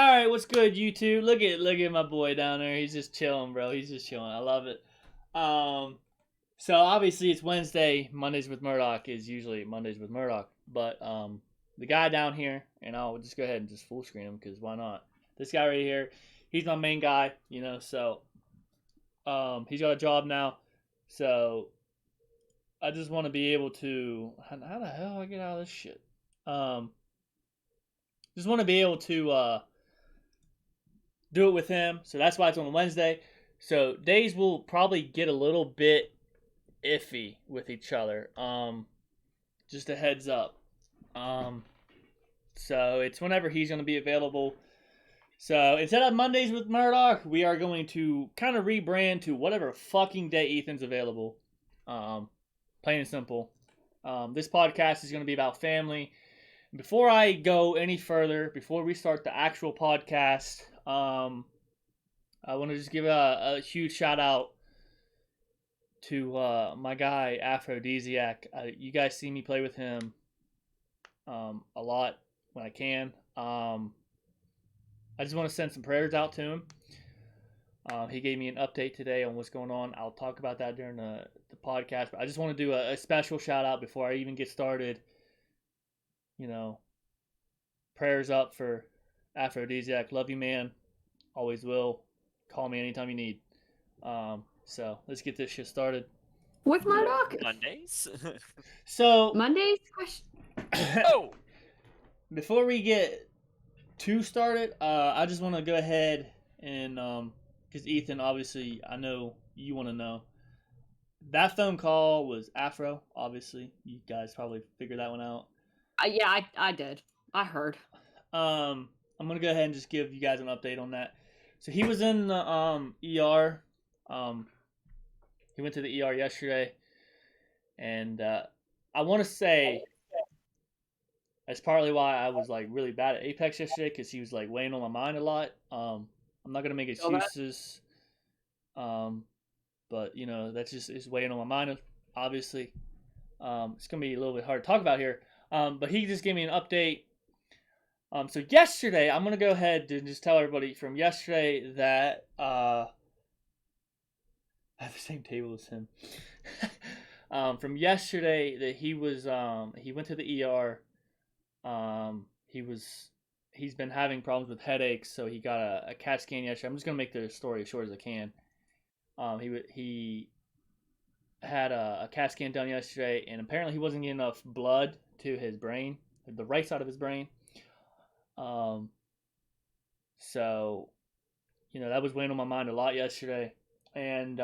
right, what's good, YouTube? Look at my boy down there. He's just chilling, bro. He's just chilling. I love it. So obviously it's Wednesday. Mondays with Murdock is usually Mondays with Murdock. But the guy down here, and I'll just go ahead and just full screen him because why not? This guy right here, he's my main guy, you know. So he's got a job now. So I just want to be able to. How the hell do I get out of this shit? Just want to be able to do it with him. So that's why it's on a Wednesday. So days will probably get a little bit iffy with each other. Just a heads up. So it's whenever he's going to be available. So instead of Mondays with Murdock, we are going to kind of rebrand to whatever fucking day Ethan's available. Plain and simple. This podcast is going to be about family. Before I go any further, before we start the actual podcast, I want to just give a huge shout out to my guy Aphrodisiac. You guys see me play with him a lot when I can. I just want to send some prayers out to him. He gave me an update today on what's going on. I'll talk about that during the podcast. But I just want to do a special shout out before I even get started. You know, prayers up for Aphrodisiac. Love you, man. Always will. Call me anytime you need. So let's get this shit started. With Murdock? Mondays? So Mondays? Oh! Before we get too started, I just want to go ahead and because Ethan, obviously, I know you want to know. That phone call was Afro. Obviously, you guys probably figured that one out. Yeah, I did. I heard. I'm gonna go ahead and just give you guys an update on that. So he was in the ER. He went to the ER yesterday, and I want to say that's partly why I was like really bad at Apex yesterday because he was like weighing on my mind a lot. I'm not gonna make excuses, but you know that's just is weighing on my mind. Obviously, it's gonna be a little bit hard to talk about here. But he just gave me an update. So yesterday, I'm going to go ahead and just tell everybody from yesterday that I have the same table as him. From yesterday that he was he went to the ER. He's been having problems with headaches, so he got a CAT scan yesterday. I'm just going to make the story as short as I can. He had a CAT scan done yesterday, and apparently he wasn't getting enough blood to his brain, the right side of his brain. So, you know, that was weighing on my mind a lot yesterday. And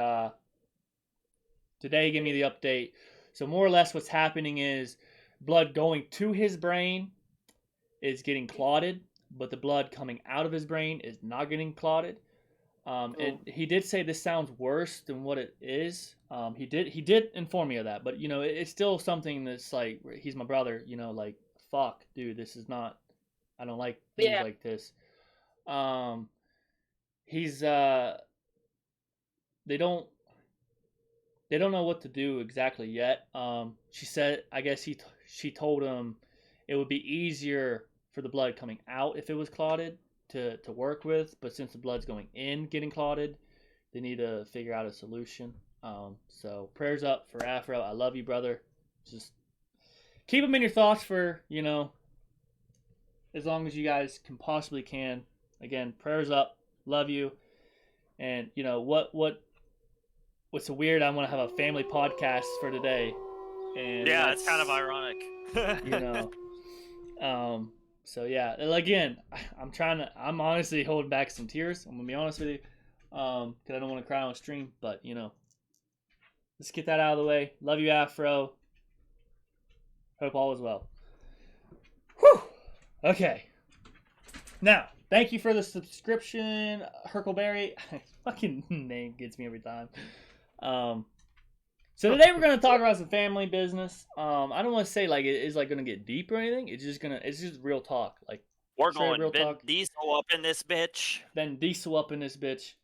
today he gave me the update. So more or less what's happening is blood going to his brain is getting clotted, but the blood coming out of his brain is not getting clotted. And he did say this sounds worse than what it is. He did inform me of that, but you know, it's still something that's like, he's my brother, you know, like, fuck, dude, this is not, I don't like things like this. He's, they don't know what to do exactly yet. She said, I guess she told him it would be easier for the blood coming out if it was clotted to work with, but since the blood's going in getting clotted, they need to figure out a solution. So prayers up for Afro. I love you, brother. Just keep him in your thoughts for, you know, as long as you guys can possibly can. Again, prayers up. Love you. And you know what's so weird, I want to have a family podcast for today. And yeah, it's kind of ironic. You know. So yeah, again, I'm honestly holding back some tears. I'm gonna be honest with you, because I don't want to cry on stream. But you know, let's get that out of the way. Love you, Afro. Hope all is well. Whew. Okay. Now, thank you for the subscription, Herkleberry. Fucking name gets me every time. So today we're gonna talk about some family business. I don't want to say like it is like gonna get deep or anything. It's just real talk. Like we're going real Ben talk. Diesel up in this bitch. Ben Diesel up in this bitch.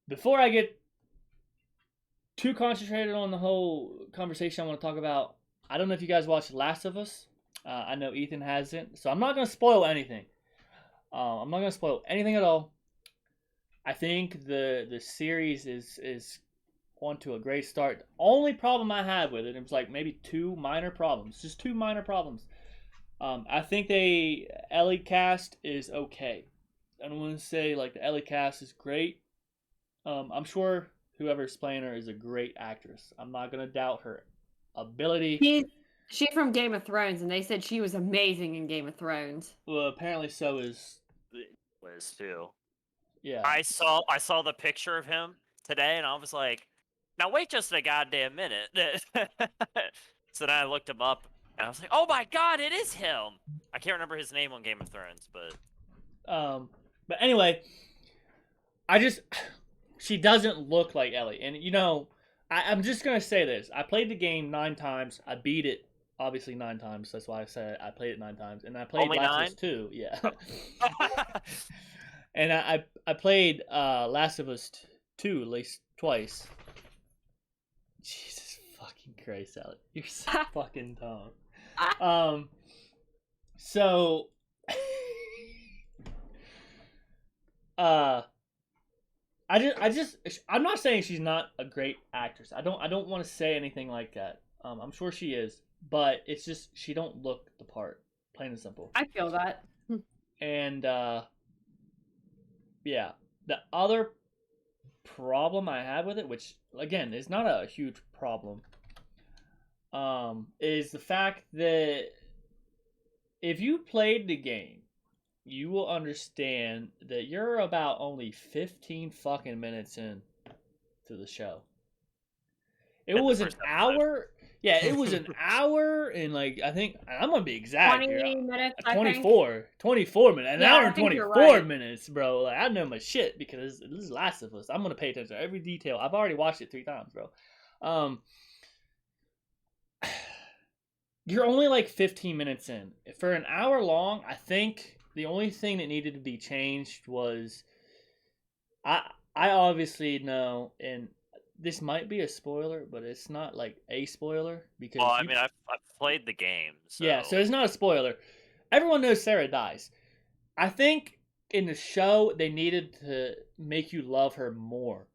Before I get too concentrated on the whole conversation I want to talk about, I don't know if you guys watched Last of Us. I know Ethan hasn't, so I'm not gonna spoil anything. I'm not gonna spoil anything at all. I think the series is on to a great start. The only problem I have with it was like maybe two minor problems, just two minor problems. I think Ellie cast is okay. I don't want to say like the Ellie cast is great. I'm sure whoever's playing her is a great actress. I'm not gonna doubt her ability. She's from Game of Thrones, and they said she was amazing in Game of Thrones. Well, apparently so is. Was too. Yeah. I saw the picture of him today, and I was like, "Now wait just a goddamn minute." So then I looked him up, and I was like, "Oh my god, it is him!" I can't remember his name on Game of Thrones, but But anyway, she doesn't look like Ellie, and you know, I'm just gonna say this: I played the game 9 times. I beat it obviously 9 times. That's why I said I played it 9 times, and I played Only Last 9? of Us 2. Yeah. And I played Last of Us 2 at least twice. Jesus fucking Christ, Alex. You're so fucking dumb. So I'm not saying she's not a great actress. I don't want to say anything like that. I'm sure she is, but it's just she don't look the part, plain and simple. I feel that. And yeah, the other problem I have with it, which again is not a huge problem, is the fact that if you played the game, you will understand that you're about only 15 fucking minutes in to the show. It was an hour. Yeah, it was an hour and like I think I'm gonna be exact 20 here. minutes, 24 minutes. An Yeah, hour I and think you're 24 right. minutes, bro. Like I know my shit because this is Last of Us. I'm gonna pay attention to every detail. I've already watched it 3 times, bro. You're only like 15 minutes in. For an hour long, I think the only thing that needed to be changed was I obviously know, and this might be a spoiler, but it's not like a spoiler because well, I mean, I've played the game, so yeah, so it's not a spoiler. Everyone knows Sarah dies. I think in the show they needed to make you love her more,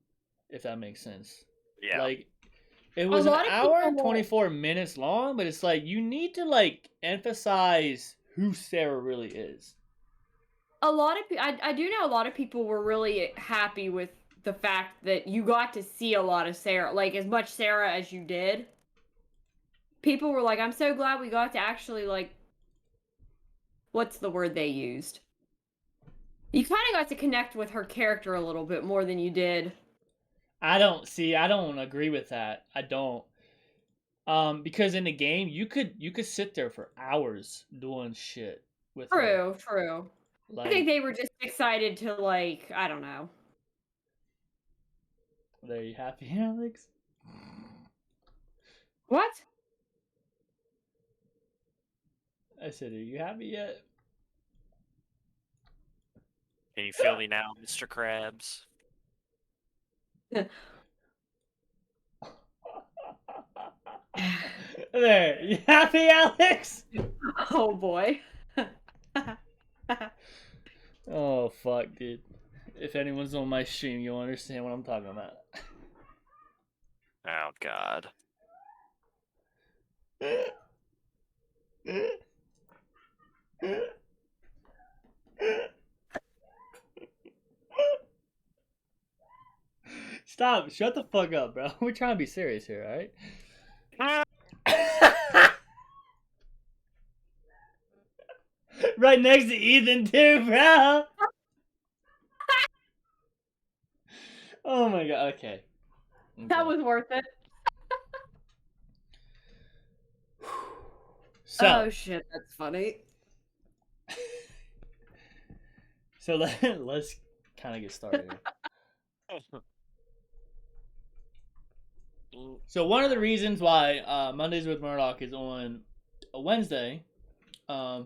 if that makes sense. yeah. Like it was an lot of hour and people- 24 minutes long, but it's like you need to like emphasize who Sarah really is. A lot of I do know a lot of people were really happy with the fact that you got to see a lot of Sarah, like as much Sarah as you did. People were like, "I'm so glad we got to actually like." What's the word they used? You kind of got to connect with her character a little bit more than you did. I don't agree with that. I don't. Because in the game you could sit there for hours doing shit with her. True. Like, I think they were just excited to like, I don't know. are you happy, Alex? What? I said, are you happy yet? Can you feel me now, Mr. Krabs? There, you happy, Alex? Oh boy. Oh fuck, dude. If anyone's on my stream, you'll understand what I'm talking about. Oh God. Stop! Shut the fuck up, bro. We're trying to be serious here, alright? Right next to Ethan too, bro. Oh my god. Okay. That was worth it. So. Oh shit, that's funny. So let's kind of get started here. So one of the reasons why Mondays with Murdock is on a Wednesday, I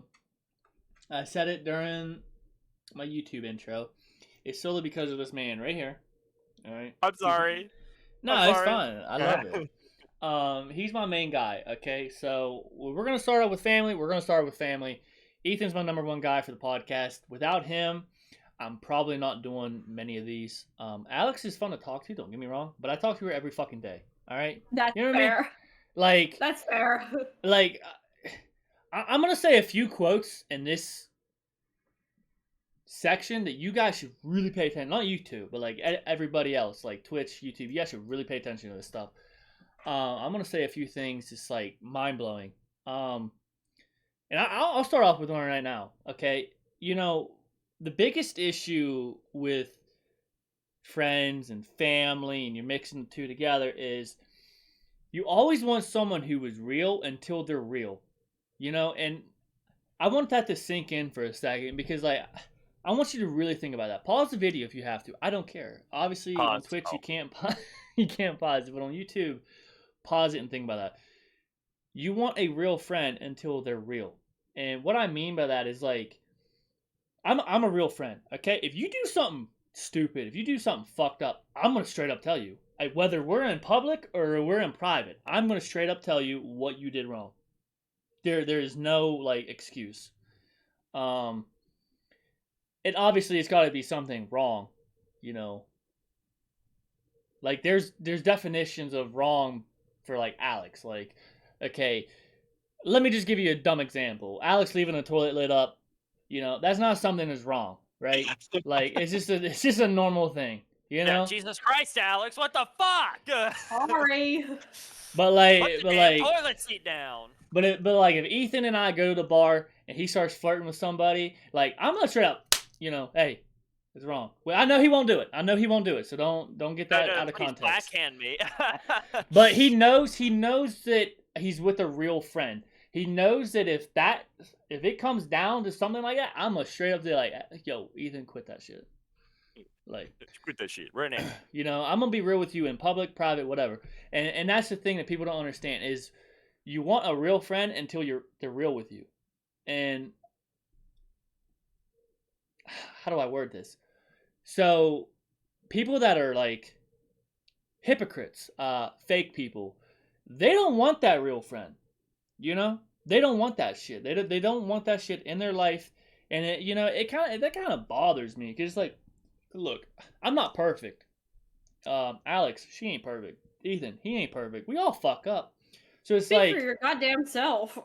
said it during my YouTube intro, is solely because of this man right here. All right. I'm sorry. No, I'm it's sorry. fine. I love it. He's my main guy. Okay, so we're gonna start out with family. We're gonna start with family. Ethan's my number one guy for the podcast. Without him, I'm probably not doing many of these. Alex is fun to talk to. Don't get me wrong, but I talk to her every fucking day. All right, That's you know what I mean? fair. Like, That's fair. like, I'm gonna say a few quotes in this section that you guys should really pay attention. Not you two, but like everybody else, like Twitch, YouTube. You guys should really pay attention to this stuff. I'm gonna say a few things just like mind blowing. And I'll start off with one right now. Okay, you know the biggest issue with friends and family, and you're mixing the two together, is you always want someone who is real until they're real. You know, and I want that to sink in for a second because like I want you to really think about that. Pause the video if you have to. I don't care. Obviously on Twitch you can't you can't pause it, but on YouTube, pause it and think about that. You want a real friend until they're real. And what I mean by that is like I'm a real friend, okay? If you do something stupid, if you do something fucked up, I'm going to straight up tell you. Whether we're in public or we're in private, I'm going to straight up tell you what you did wrong. There is no like excuse. And obviously it's got to be something wrong, you know. Like there's definitions of wrong for like Alex. Like, okay, let me just give you a dumb example. Alex leaving the toilet lid up, you know, that's not something that's wrong, right? Like it's just a normal thing, you know. Yeah, Jesus Christ, Alex, what the fuck? Sorry. But like, Put the but damn like, toilet seat down. but like, if Ethan and I go to the bar and he starts flirting with somebody, like I'm gonna straight up, you know, hey, it's wrong. Well, I know he won't do it. I know he won't do it. So don't get that out of Please context. backhand me. But he knows that he's with a real friend. He knows that if it comes down to something like that, I'm gonna straight up be like, yo, Ethan, quit that shit. Like, quit that shit right now. you know, I'm gonna be real with you in public, private, whatever. And that's the thing that people don't understand is you want a real friend until they're real with you. And how do I word this? So people that are like hypocrites, fake people, they don't want that real friend. You know, they don't want that shit. They don't want that shit in their life, and it, you know, that kind of bothers me because like, look, I'm not perfect. Alex, she ain't perfect. Ethan, he ain't perfect. We all fuck up. So it's Speak like, for your goddamn self.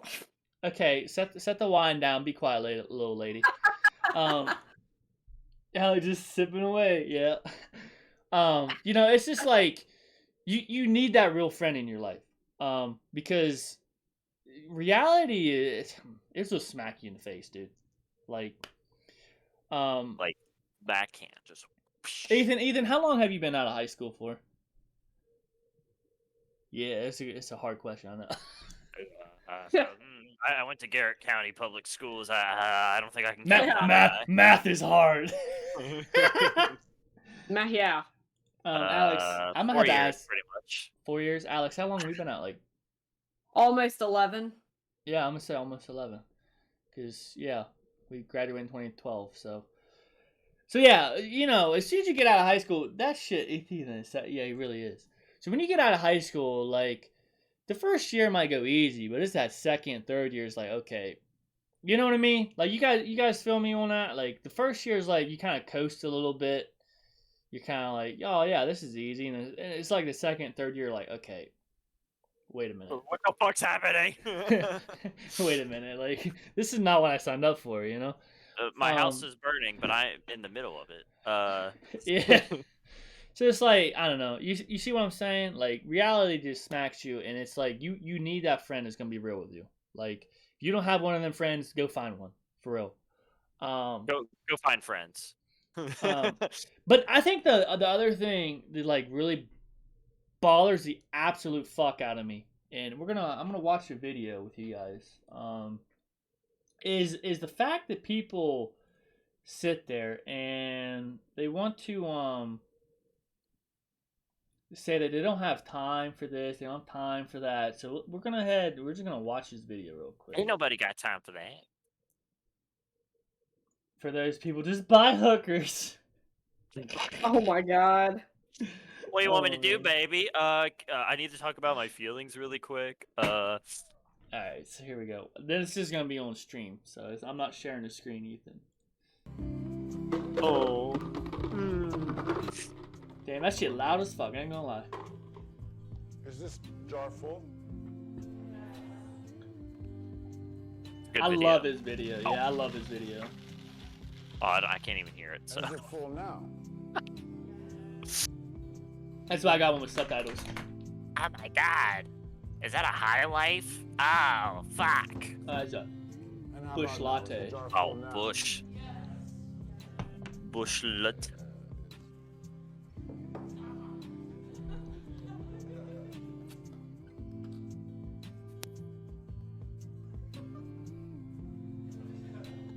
okay, set the wine down. Be quiet, little lady. Alex just sipping away. Yeah. You know, it's just like you need that real friend in your life. Because reality is it's just smack you in the face, dude. Like backhand, just. Ethan, how long have you been out of high school for? Yeah, it's a hard question, I know. I went to Garrett County Public Schools. I don't think I can. Math is hard. Yeah. Alex, I'm gonna 4 have to years, ask. pretty much. 4 years, Alex. How long have we been out? Like, Almost 11. yeah, I'm gonna say almost 11. Cause yeah, we graduated in 2012. So yeah, you know, as soon as you get out of high school, that shit, Ethan is, yeah, he really is. So when you get out of high school, like, the first year might go easy, but it's that second, third year is like, okay, you know what I mean? Like, you guys feel me on that? Like, the first year is like, you kind of coast a little bit. You're kind of like, oh yeah, this is easy. And it's like the second, third year, like, okay, wait a minute. What the fuck's happening? Wait a minute. Like, this is not what I signed up for, you know? My house is burning, but I'm in the middle of it. Yeah. So it's like, I don't know. You see what I'm saying? Like, reality just smacks you, and it's like you need that friend that's gonna be real with you. Like, if you don't have one of them friends, go find one for real. Go find friends. But I think the other thing that like really bothers the absolute fuck out of me, and I'm gonna watch a video with you guys. Is the fact that people sit there and they want to say that they don't have time for this, they don't have time for that. So we're just gonna watch this video real quick. Ain't nobody got time for that. For those people, just buy hookers. Oh my god. What do you want me to Oh, do, man. baby? I need to talk about my feelings really quick. All right, so here we go. This is gonna be on stream, so I'm not sharing the screen, Ethan. Oh. Damn, that shit loud as fuck. I ain't gonna lie. Is this jar full? Good I video. love his video. Yeah, I love his video. Oh, I can't even hear it. So. Is it full now? That's why I got one with subtitles. Oh my god. Is that a high life? Oh, fuck. It's a And how Bush about now? Is the latte. jar Oh, full now? bush. Bushlet.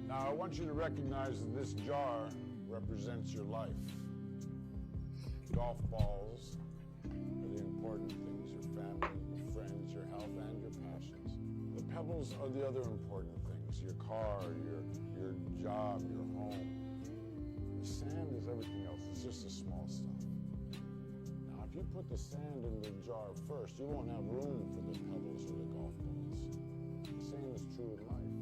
Now I want you to recognize that this jar represents your life. Golf balls are the important things, your family, your friends, your health, and your passions. The pebbles are the other important things, your car, your job, your home. The sand is everything else, it's just the small stuff. Now if you put the sand in the jar first, you won't have room for the pebbles or the golf balls. The same is true in life.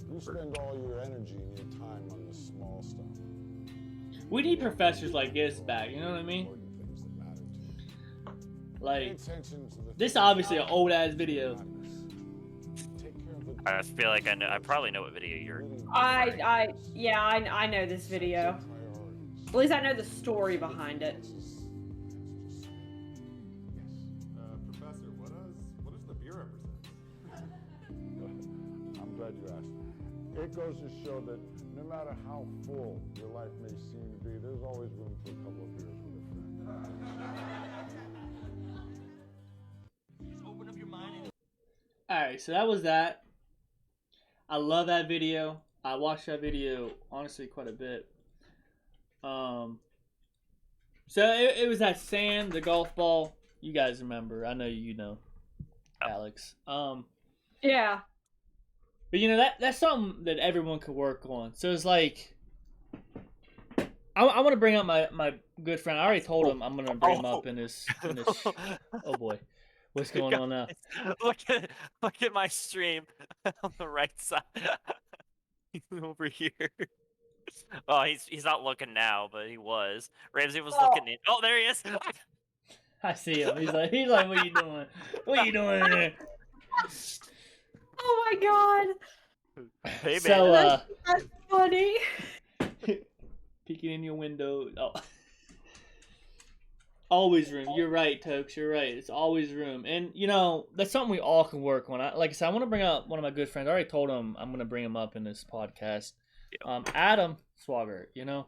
You spend all your energy and your time on the small stuff. We need professors like this back. You know what I mean? Important things that matter to you. Pay Like attention to the this, things obviously an that old ass video. matters. Take care of the I feel like I know. I probably know what video you're. I know this video. priorities. At least I know the story behind it. Professor, what does the beer represent? I'm glad you asked. It goes to show that no matter how full your life may seem to be, there's always room for a couple of beers with a friend. Alright, so that was that. I love that video. I watched that video honestly quite a bit. So it was that sand, the golf ball. You guys remember? I know you know, Alex. Yeah. But you know that's something that everyone could work on. So it's like I want to bring up my good friend. I already told him I'm gonna bring him up in this. Oh boy, what's going on now? Look at my stream on the right side. He's over here. Oh, he's not looking now, but he was. Ramsey was looking in. Oh, there he is. I see him. He's like, what are you doing? What are you doing in there? Oh my god. Hey, So man. That's funny. peeking in your window. Oh. Always room. You're right, Tokes. You're right. It's always room. And, you know, that's something we all can work on. Like I said, I want to bring up one of my good friends. I already told him I'm going to bring him up in this podcast. Adam Swagger, you know.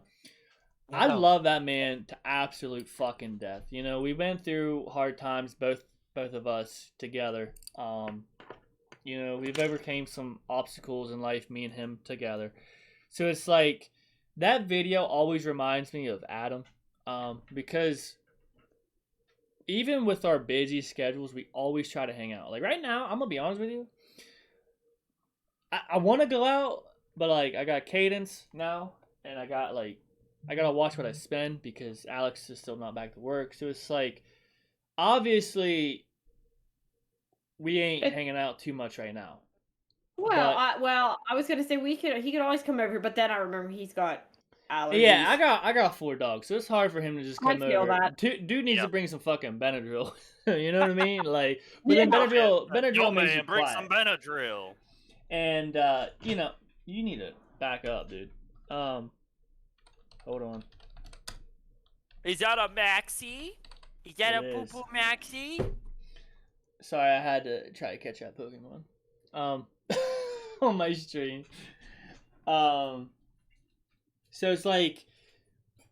I love that man to absolute fucking death. You know, we went through hard times, both of us together. You know, we've overcame some obstacles in life, me and him together. So it's like, that video always reminds me of Adam. Because even with our busy schedules, we always try to hang out. Like right now, I'm gonna be honest with you. I want to go out, but like I got Cadence now, and I gotta watch what I spend because Alex is still not back to work. So it's like, obviously, we ain't hanging out too much right now. Well, I was gonna say he could always come over here, but then I remember he's got allergies. Yeah, I got 4 dogs, so it's hard for him to just come I feel over. that. Dude needs to bring some fucking Benadryl. You know what I mean? Like, but Yeah. then Benadryl Yo, makes you man, bring quiet. some Benadryl. And you know, you need to back up, dude. Hold on. Is that a maxi? Is that It a is. poo-poo maxi? Sorry, I had to try to catch that Pokemon. On my stream. So it's like,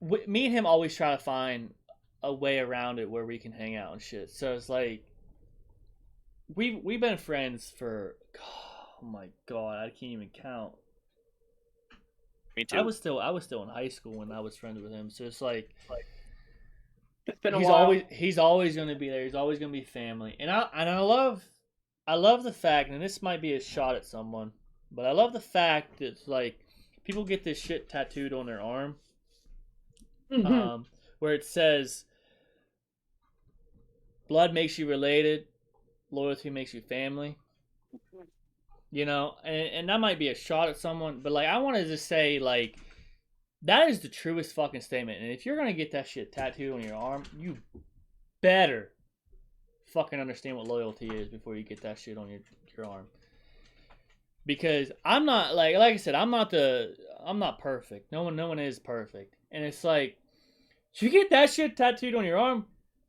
me and him always try to find a way around it where we can hang out and shit. So it's like, we've been friends for, oh my god, I can't even count. Me too. I was still in high school when I was friends with him. So it's like It's been a he's while. he's always gonna be there. He's always gonna be family. And I love the fact, and this might be a shot at someone, but I love the fact that it's like people get this shit tattooed on their arm, Mhm. where it says, blood makes you related, loyalty makes you family. You know, and that might be a shot at someone, but like I want to just say like that is the truest fucking statement. And if you're gonna get that shit tattooed on your arm, you better fucking understand what loyalty is before you get that shit on your arm. Because I'm not like I said, I'm not perfect. No one is perfect. And it's like you get that shit tattooed on your arm,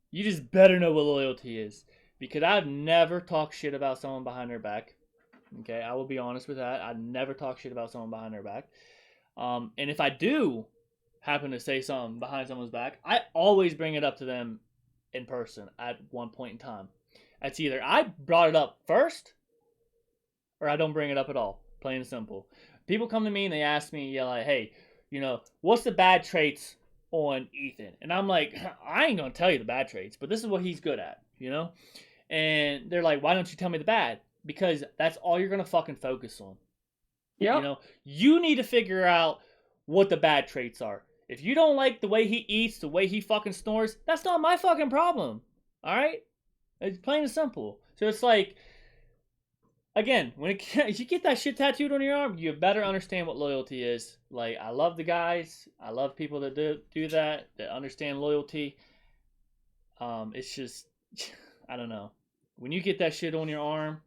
you just better know what loyalty is. Because I've never talked shit about someone behind their back. Okay, I will be honest with that. I never talk shit about someone behind their back. And if I do happen to say something behind someone's back, I always bring it up to them in person at one point in time. It's either I brought it up first or I don't bring it up at all. Plain and simple. People come to me and they ask me, yeah, like, hey, you know, what's the bad traits on Ethan? And I'm like, I ain't gonna tell you the bad traits, but this is what he's good at, you know? And they're like, why don't you tell me the bad? Because that's all you're gonna fucking focus on. Yep. You know, you need to figure out what the bad traits are. If you don't like the way he eats, the way he fucking snores, that's not my fucking problem. All right? It's plain and simple. So it's like, again, if you get that shit tattooed on your arm, you better understand what loyalty is. Like, I love the guys. I love people that do that understand loyalty. It's just, I don't know. When you get that shit on your arm,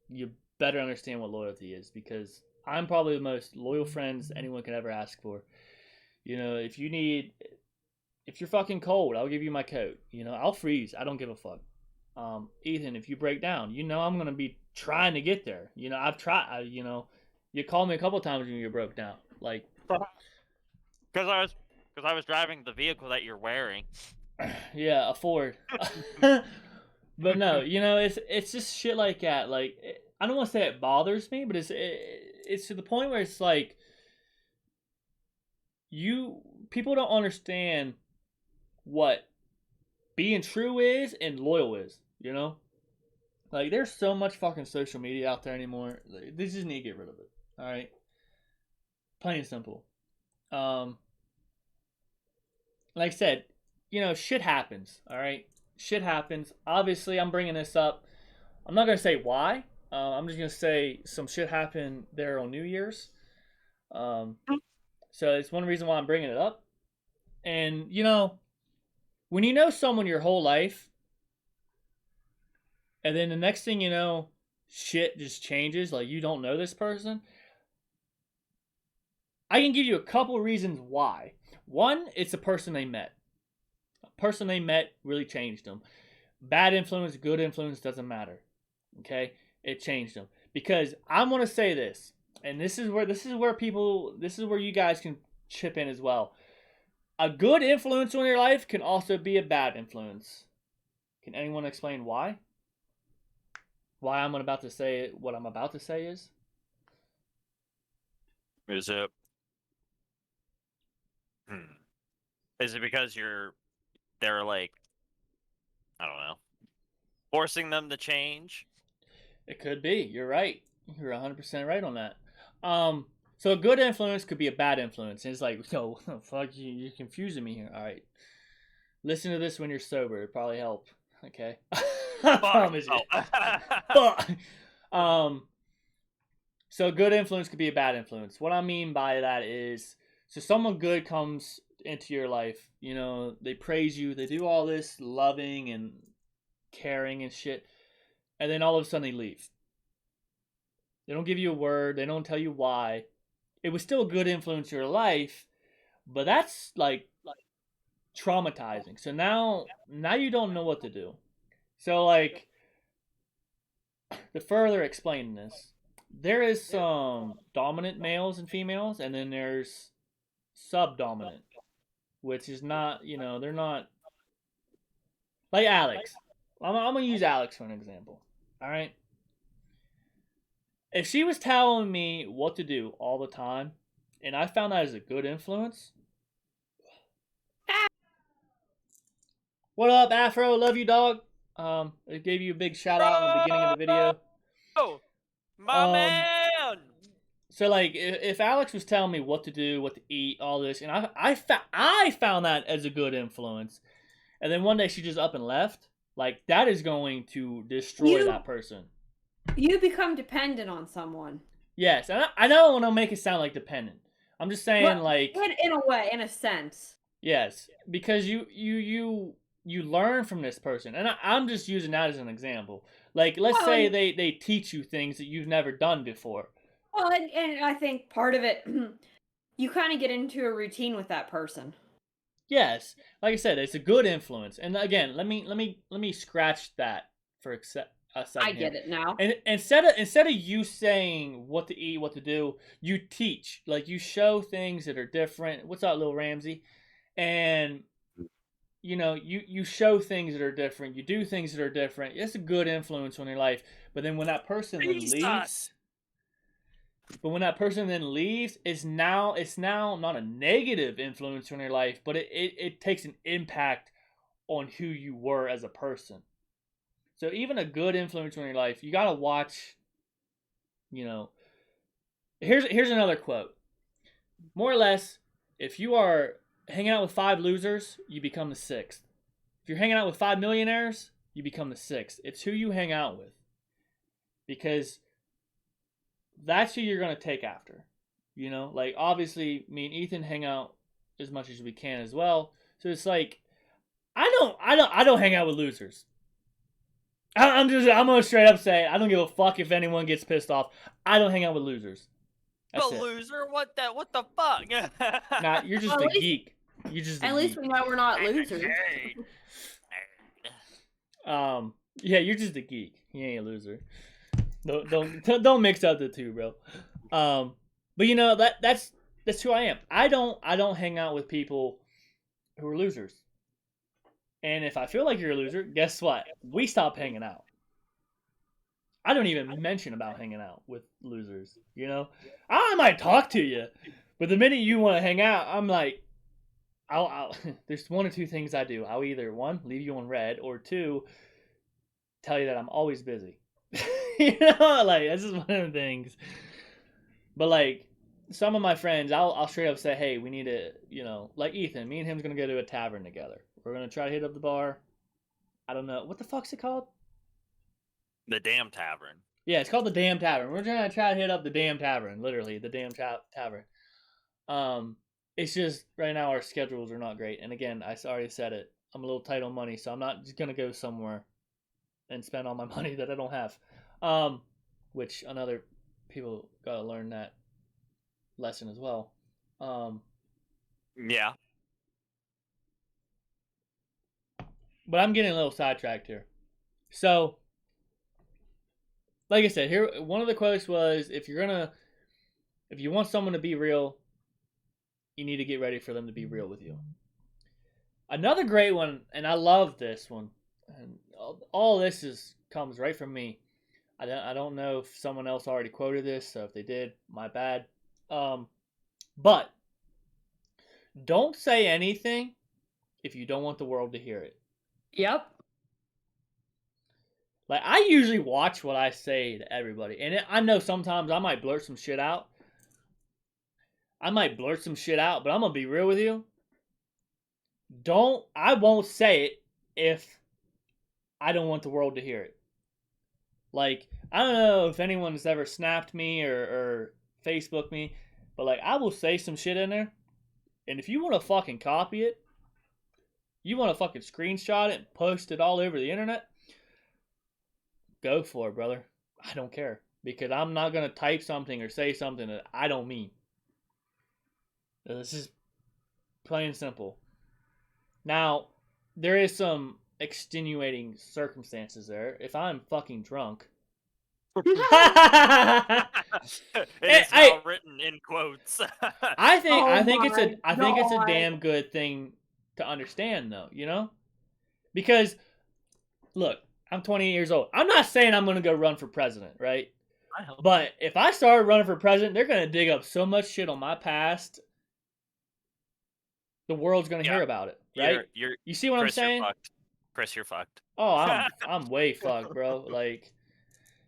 you better understand what loyalty is, because I'm probably the most loyal friends anyone could ever ask for. You know, if you're fucking cold, I'll give you my coat. You know, I'll freeze. I don't give a fuck. Ethan, if you break down, you know I'm gonna be trying to get there. You know, I've tried. You know, you called me a couple times when you broke down. Like, because I was driving the vehicle that you're wearing. Yeah, a Ford. But no, you know, it's just shit like that. Like, I don't want to say it bothers me, but it's to the point where it's like people don't understand what being true is and loyal is. You know, like there's so much fucking social media out there anymore. Like, they just need to get rid of it. All right, plain and simple. Like I said, you know, shit happens. All right. Shit happens. Obviously, I'm bringing this up. I'm not going to say why. I'm just going to say some shit happened there on New Year's. So it's one reason why I'm bringing it up. And, you know, when you know someone your whole life, and then the next thing you know, shit just changes, like you don't know this person, I can give you a couple reasons why. One, it's the person they met. Person they met really changed them. Bad influence, good influence, doesn't matter. Okay, it changed them. Because I want to say this, and this is where you guys can chip in as well. A good influence on your life can also be a bad influence. Can anyone explain why? Why I'm about to say it? What I'm about to say is. Is it? Is it because they're like, I don't know, forcing them to change? It could be. You're right. You're 100% right on that. So a good influence could be a bad influence. And it's like, no, fuck you, you're confusing me here. All right. Listen to this when you're sober. It probably help. Okay. I promise you. So a good influence could be a bad influence. What I mean by that is, so someone good comes into your life, you know, they praise you, they do all this loving and caring and shit, and then all of a sudden they leave. They don't give you a word, they don't tell you why. It was still a good influence in your life, but that's like traumatizing. So now you don't know what to do. So like, to further explain this, there is some dominant males and females, and then there's subdominant, which is not, you know, they're not like Alex. I'm gonna use Alex for an example. All right. If she was telling me what to do all the time, and I found that as a good influence. What up, Afro? Love you, dog. I gave you a big shout out in the beginning of the video. Oh, my man! So like, if Alex was telling me what to do, what to eat, all this, and I found that as a good influence, and then one day she just up and left, like that is going to destroy You- that person. You become dependent on someone. Yes, and I don't want to make it sound like dependent. I'm just saying, Well, like, in a way, in a sense. yes, because you learn from this person, and I'm just using that as an example. Like, let's Well, say and- they teach you things that you've never done before. Well, and I think part of it, you kind of get into a routine with that person. Yes, like I said, it's a good influence. And again, let me scratch that for a second. I get it now. And instead of you saying what to eat, what to do, you teach. Like you show things that are different. What's up, Lil Ramsey? And you show things that are different. You do things that are different. It's a good influence on your life. But then when that person then leaves, it's now not a negative influence on your life, but it takes an impact on who you were as a person. So even a good influence on your life, you gotta watch. Here's another quote. More or less, if you are hanging out with 5 losers, you become the 6th. If you're hanging out with 5 millionaires, you become the 6th. It's who you hang out with, because that's who you're gonna take after. Like obviously, me and Ethan hang out as much as we can as well. So it's like, I don't hang out with losers. I'm gonna straight up say I don't give a fuck if anyone gets pissed off. I don't hang out with losers. That's The it. loser? What the fuck? Nah, you're just Well, a at least- geek. You're just a At least geek. we know we're not losers. Yeah, you're just a geek. You ain't a loser. Don't mix up the two, bro. But that's who I am. I don't hang out with people who are losers. And if I feel like you're a loser, guess what? We stop hanging out. I don't even mention about hanging out with losers. I might talk to you, but the minute you want to hang out, I'm like, I'll there's one or two things I do. I'll either 1, leave you on red, or 2, tell you that I'm always busy. Like that's just one of the things. But like some of my friends, I'll straight up say, hey, we need to, like Ethan, me and him's gonna go to a tavern together. We're gonna try to hit up the bar. I don't know what the fuck's it called. The damn tavern. Yeah, it's called the Damn Tavern. We're gonna try to hit up the Damn Tavern, literally the Damn Tavern. It's just right now our schedules are not great, and again, I already said it. I'm a little tight on money, so I'm not just gonna go somewhere and spend all my money that I don't have. Which another people gotta learn that lesson as well. Yeah. But I'm getting a little sidetracked here. So, like I said, here one of the quotes was, if you want someone to be real, you need to get ready for them to be real with you. Another great one, and I love this one, and all this comes right from me. I don't know if someone else already quoted this, so if they did, my bad. But don't say anything if you don't want the world to hear it. Yep. Like, I usually watch what I say to everybody. And I know sometimes I might blurt some shit out. But I'm going to be real with you. I won't say it if I don't want the world to hear it. Like, I don't know if anyone's ever snapped me or Facebooked me, but like, I will say some shit in there. And if you want to fucking copy it, you want to fucking screenshot it and post it all over the internet, go for it, brother. I don't care. Because I'm not going to type something or say something that I don't mean. This is plain and simple. Now, there is some extenuating circumstances there. If I'm fucking drunk. It is now written in quotes. I think it's a God. damn good thing to understand, though, Because, look, I'm 28 years old. I'm not saying I'm going to go run for president, right? I hope. But if I started running for president, they're going to dig up so much shit on my past. The world's going to hear about it, right? You see what Chris, I'm saying? You're fucked. Chris, you're fucked. Oh, I'm way fucked, bro. Like,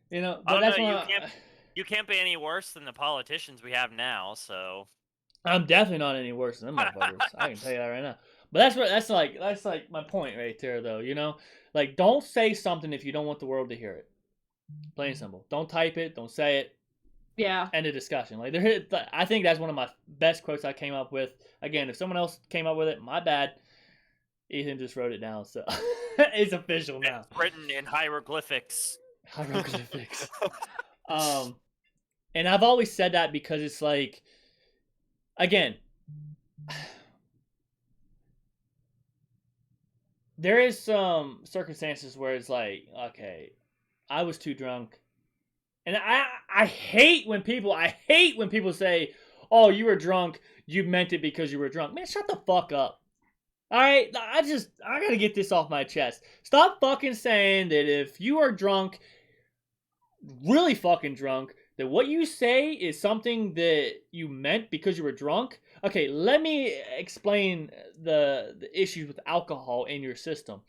but I don't that's know, why you can't be any worse than the politicians we have now, so. I'm definitely not any worse than them motherfuckers. I can tell you that right now. But that's like my point right there, though. You know, like don't say something if you don't want the world to hear it. Plain and simple. Don't type it. Don't say it. Yeah. End of discussion. Like I think that's one of my best quotes I came up with. Again, if someone else came up with it, my bad. Ethan just wrote it down, so it's official now. It's written in hieroglyphics. Hieroglyphics. And I've always said that because it's like, again, there is some circumstances where it's like, okay, I was too drunk. And I hate when people say, "Oh, you were drunk. You meant it because you were drunk." Man, shut the fuck up. All right, I gotta get this off my chest. Stop fucking saying that if you are drunk, really fucking drunk, that what you say is something that you meant because you were drunk. Okay, let me explain the issues with alcohol in your system.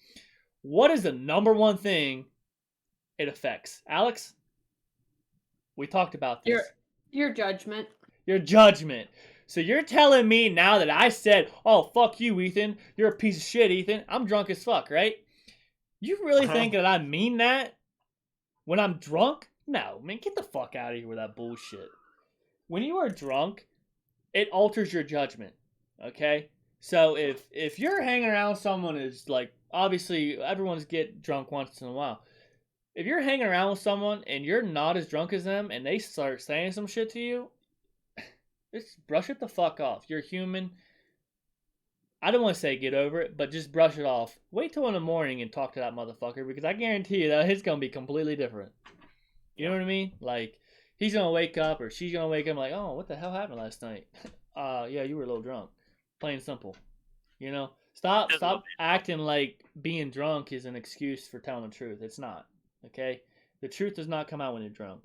What is the number one thing it affects, Alex? We talked about this. Your judgment. Your judgment. So you're telling me now that I said, "Oh, fuck you, Ethan. You're a piece of shit, Ethan. I'm drunk as fuck," right? You really think that I mean that when I'm drunk? No, man, get the fuck out of here with that bullshit. When you are drunk, it alters your judgment, okay? So if you're hanging around someone who's like, obviously everyone's get drunk once in a while. If you're hanging around with someone and you're not as drunk as them and they start saying some shit to you, just brush it the fuck off. You're human. I don't want to say get over it, but just brush it off. Wait till in the morning and talk to that motherfucker because I guarantee you that it's going to be completely different. You know what I mean? Like, he's going to wake up or she's going to wake up like, "Oh, what the hell happened last night?" Yeah, you were a little drunk. Plain and simple. You know? Stop acting like being drunk is an excuse for telling the truth. It's not. Okay? The truth does not come out when you're drunk.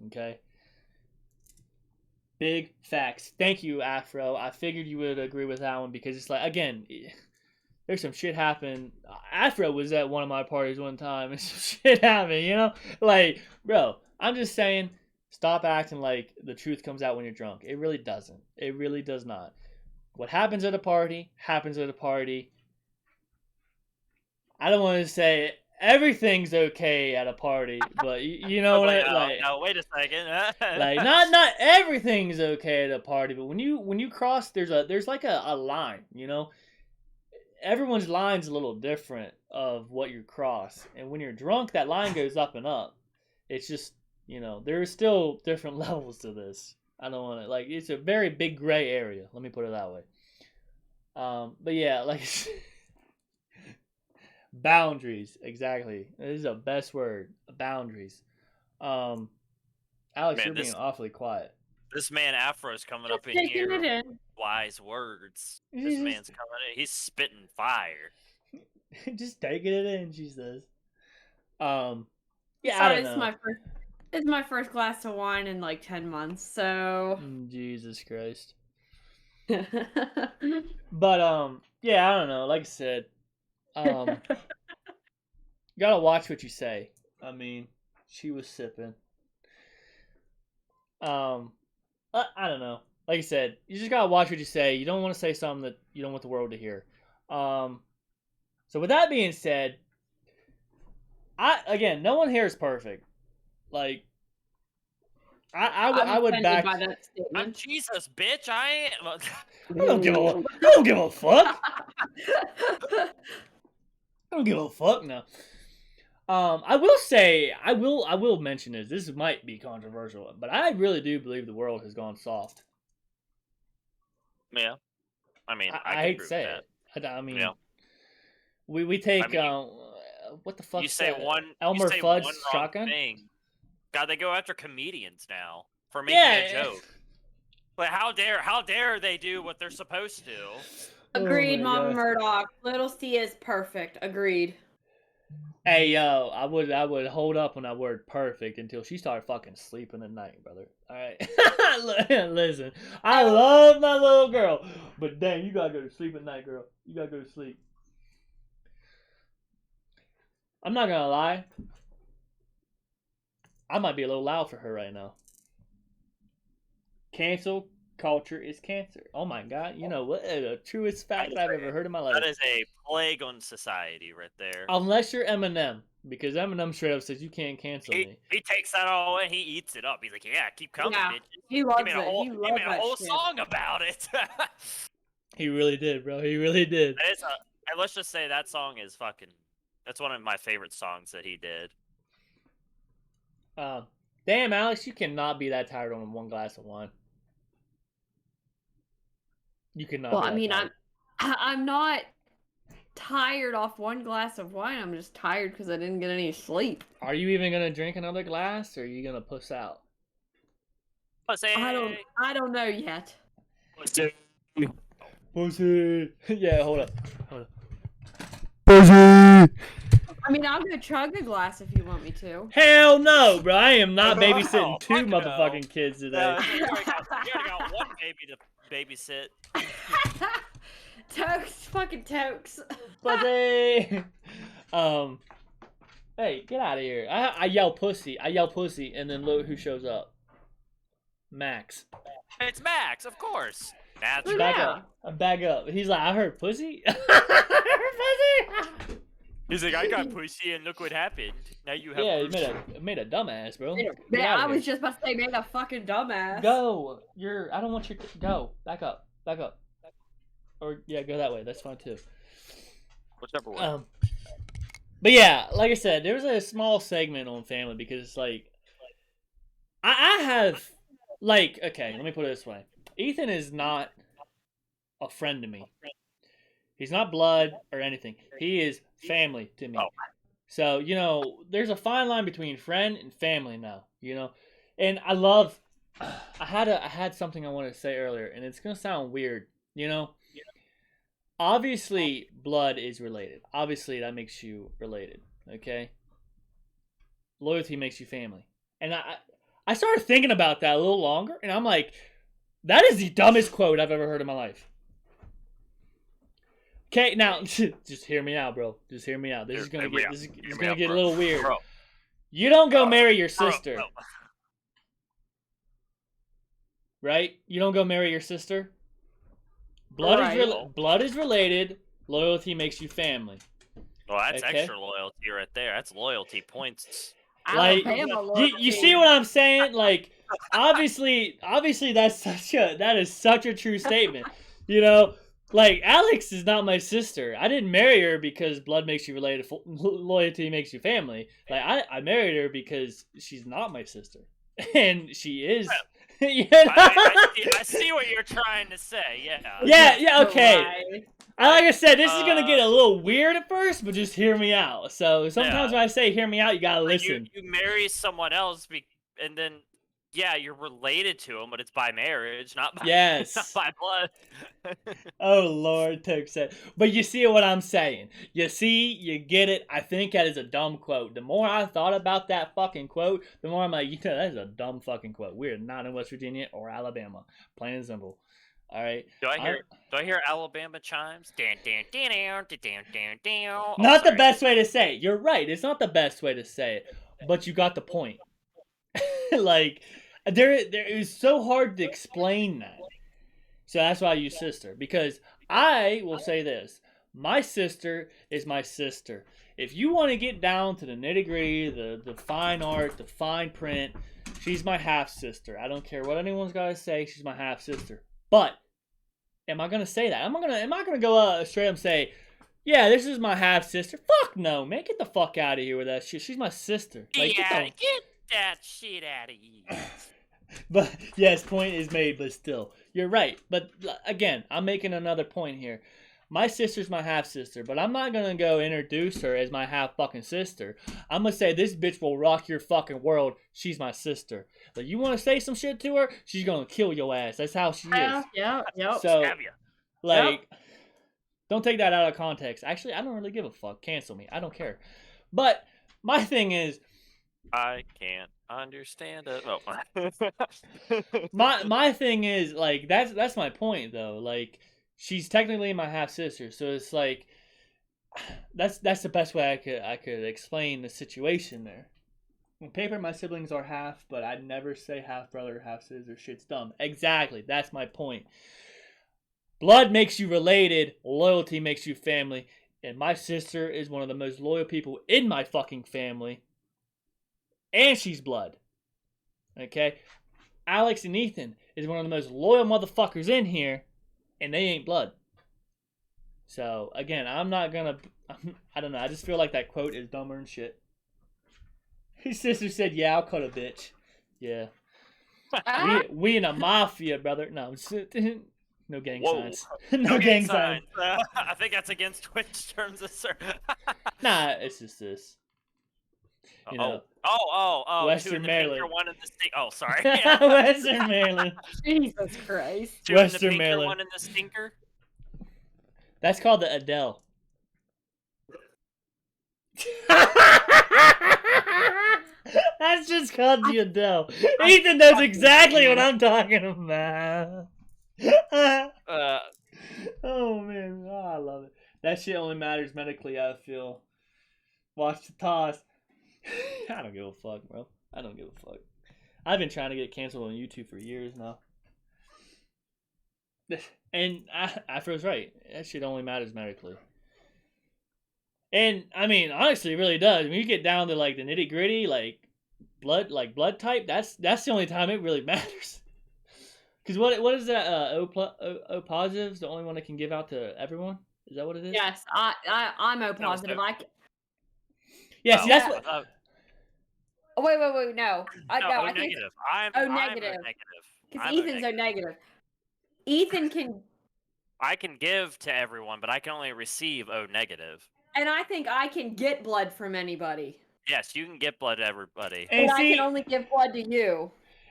Okay? Big facts. Thank you, Afro. I figured you would agree with that one because it's like, again, there's some shit happened. Afro was at one of my parties one time and some shit happened, you know? Like, bro, I'm just saying, stop acting like the truth comes out when you're drunk. It really doesn't. It really does not. What happens at a party, happens at a party. I don't want to say everything's okay at a party, but you know what I like. No, wait a second. Like not everything's okay at a party, but when you cross, there's like a line, you know. Everyone's line's a little different of what you cross, and when you're drunk, that line goes up and up. It's just, you know, there's still different levels to this. I don't want to like it's a very big gray area. Let me put it that way. But yeah, like. Boundaries, exactly. This is the best word. Boundaries. Alex, man, you're being awfully quiet. This man Afro's coming up in here. Wise words. This man's coming in. He's spitting fire. Just taking it in, she says. Yeah, sorry, I don't know. This is my first glass of wine in like 10 months, so. Jesus Christ. But yeah, I don't know. Like I said. You gotta watch what you say. I mean, she was sipping. I don't know. Like I said, you just gotta watch what you say. You don't want to say something that you don't want the world to hear. So with that being said, again, no one here is perfect. Like, I would back. By that statement. Jesus, bitch! I don't give a fuck. I don't give a fuck now. I will say, I will mention this. This might be controversial, but I really do believe the world has gone soft. Yeah, I mean, I hate to say it. I mean, yeah. we take what the fuck? You say one Elmer Fudd's shotgun thing. God, they go after comedians now for making a joke. But how dare they do what they're supposed to? Agreed, Mama Murdock. Little C is perfect. Agreed. Hey, yo, I would hold up on that word perfect until she started fucking sleeping at night, brother. All right? Listen, I love my little girl, but damn, you gotta go to sleep at night, girl. You gotta go to sleep. I'm not gonna lie. I might be a little loud for her right now. Cancel culture is cancer. Oh my god, you know what? The truest fact I've ever heard in my life. That is a plague on society right there. Unless you're Eminem, because Eminem straight up says you can't cancel me. He takes that all and he eats it up. He's like, yeah, keep coming, Yeah, bitch. he loves He made a it. whole, He he loves made a that whole shit. song about it. He really did, bro. He really did. And let's just say that song is fucking. That's one of my favorite songs that he did. Damn, Alex, you cannot be that tired on one glass of wine. You cannot. Well, be I that mean, tired. I'm not tired off one glass of wine. I'm just tired because I didn't get any sleep. Are you even gonna drink another glass, or are you gonna puss out? Pussy. I don't know yet. Pussy. Pussy. Yeah, hold up. I mean, I'm gonna chug a glass if you want me to. Hell no, bro. I am not babysitting Oh, two fuck no. motherfucking kids today. You already got one baby to babysit. Tokes, fucking tokes. Pussy. Hey, get out of here. I yell pussy. And then look who shows up. Max. It's Max, of course. Naturally. Back Yeah. up. I'm back up. He's like, I heard pussy. I heard pussy. He's like, I got pussy and look what happened. Now you have. Yeah, pussy. he made a dumbass, bro. Yeah, Get outta I here. was just about to say, man, a fucking dumbass. Go. I don't want your. Go. Back up. Or yeah, go that way. That's fine too. Whichever way. But yeah, like I said, there was a small segment on family because it's like, I have, like, okay, let me put it this way. Ethan is not a friend to me. He's not blood or anything. He is family to me. Oh. So, you know, there's a fine line between friend and family now, you know? And I love, I had something I wanted to say earlier, and it's going to sound weird, you know? Obviously, blood is related. Obviously, that makes you related, okay? Loyalty makes you family. And I started thinking about that a little longer, and I'm like, that is the dumbest quote I've ever heard in my life. Okay, now, just hear me out, bro. Just hear me out. This is gonna get a little weird. Bro. You don't go marry your sister, Bro. right? You don't go marry your sister. Blood Right. blood is related. Loyalty makes you family. Well, that's Okay. extra loyalty right there. That's loyalty points. Like, Alabama you see what I'm saying? Like, obviously that is such a true statement. You know, like, Alex is not my sister. I didn't marry her because blood makes you related, loyalty makes you family. Like, I married her because she's not my sister, and she is. You know? I see what you're trying to say. Yeah. Yeah, okay. Right. Like I said, this is gonna get a little weird at first, but just hear me out. So sometimes when I say hear me out, you gotta Like, listen. You marry someone else, and then yeah, you're related to them, but it's by marriage, not by Yes. not by blood. Oh Lord, Toke said. But you see what I'm saying? You see, you get it. I think that is a dumb quote. The more I thought about that fucking quote, the more I'm like, you know, that is a dumb fucking quote. We're not in West Virginia or Alabama, plain and simple. All right. Do I hear Alabama chimes? Dan, dan, dan, dan, dan, dan, dan. Oh, Not the sorry. best way to say it. You're right. It's not the best way to say it, but you got the point. Like, there is so hard to explain that. So that's why I use sister, because I will say this: my sister is my sister. If you want to get down to the nitty gritty, the fine art, the fine print, she's my half sister. I don't care what anyone's got to say. She's my half sister. But am I gonna say that? Am I gonna go straight up and say, yeah, this is my half sister? Fuck no, man. Get the fuck out of here with that shit. She's my sister. Like, Get that shit out of here. But yes, point is made, but still, you're right. But again, I'm making another point here. My sister's my half sister, but I'm not gonna go introduce her as my half fucking sister. I'm gonna say this bitch will rock your fucking world. She's my sister. Like, you want to say some shit to her, she's gonna kill your ass. That's how she is. Yeah. So, Stab ya. like, don't take that out of context. Actually, I don't really give a fuck. Cancel me. I don't care. But my thing is, I can't understand it. Oh. my thing is, like, that's my point though. Like, she's technically my half sister, so it's like that's the best way I could explain the situation there. On paper, my siblings are half, but I'd never say half brother, half sister. Shit's dumb. Exactly. That's my point. Blood makes you related. Loyalty makes you family. And my sister is one of the most loyal people in my fucking family. And she's blood. Okay? Alex and Ethan is one of the most loyal motherfuckers in here. And they ain't blood. So, again, I'm not gonna... I don't know. I just feel like that quote is dumber than shit. His sister said, yeah, I'll cut a bitch. Yeah. We in a mafia, brother. No, no gang Whoa. signs. No gang signs. I think that's against Twitch terms of service. Nah, it's just this. You know, Oh. Western two in the Maryland. pinker, one in the stink. Oh, sorry. Western Maryland. Jesus Christ. Two in the Western pinker, Maryland. one in the stinker. That's called the Adele. That's just called the Adele. Ethan knows exactly what I'm talking about. Oh man, I love it. That shit only matters medically, I feel. Watch the toss. I don't give a fuck, bro. I don't give a fuck. I've been trying to get canceled on YouTube for years now. And I was right. That shit only matters medically. And I mean, honestly, it really does. When you get down to like the nitty gritty, like blood type, that's the only time it really matters. Because what is that? O positive is the only one that can give out to everyone. Is that what it is? Yes, I'm O positive. Yeah, see, that's what. Oh, wait, no. No, I O think negative. I'm O O negative. negative. because I'm Ethan's O negative. Ethan can, I can give to everyone, but I can only receive O negative. and I think I can get blood from anybody. Yes, you can get blood to everybody. And But I see, can only give blood to you.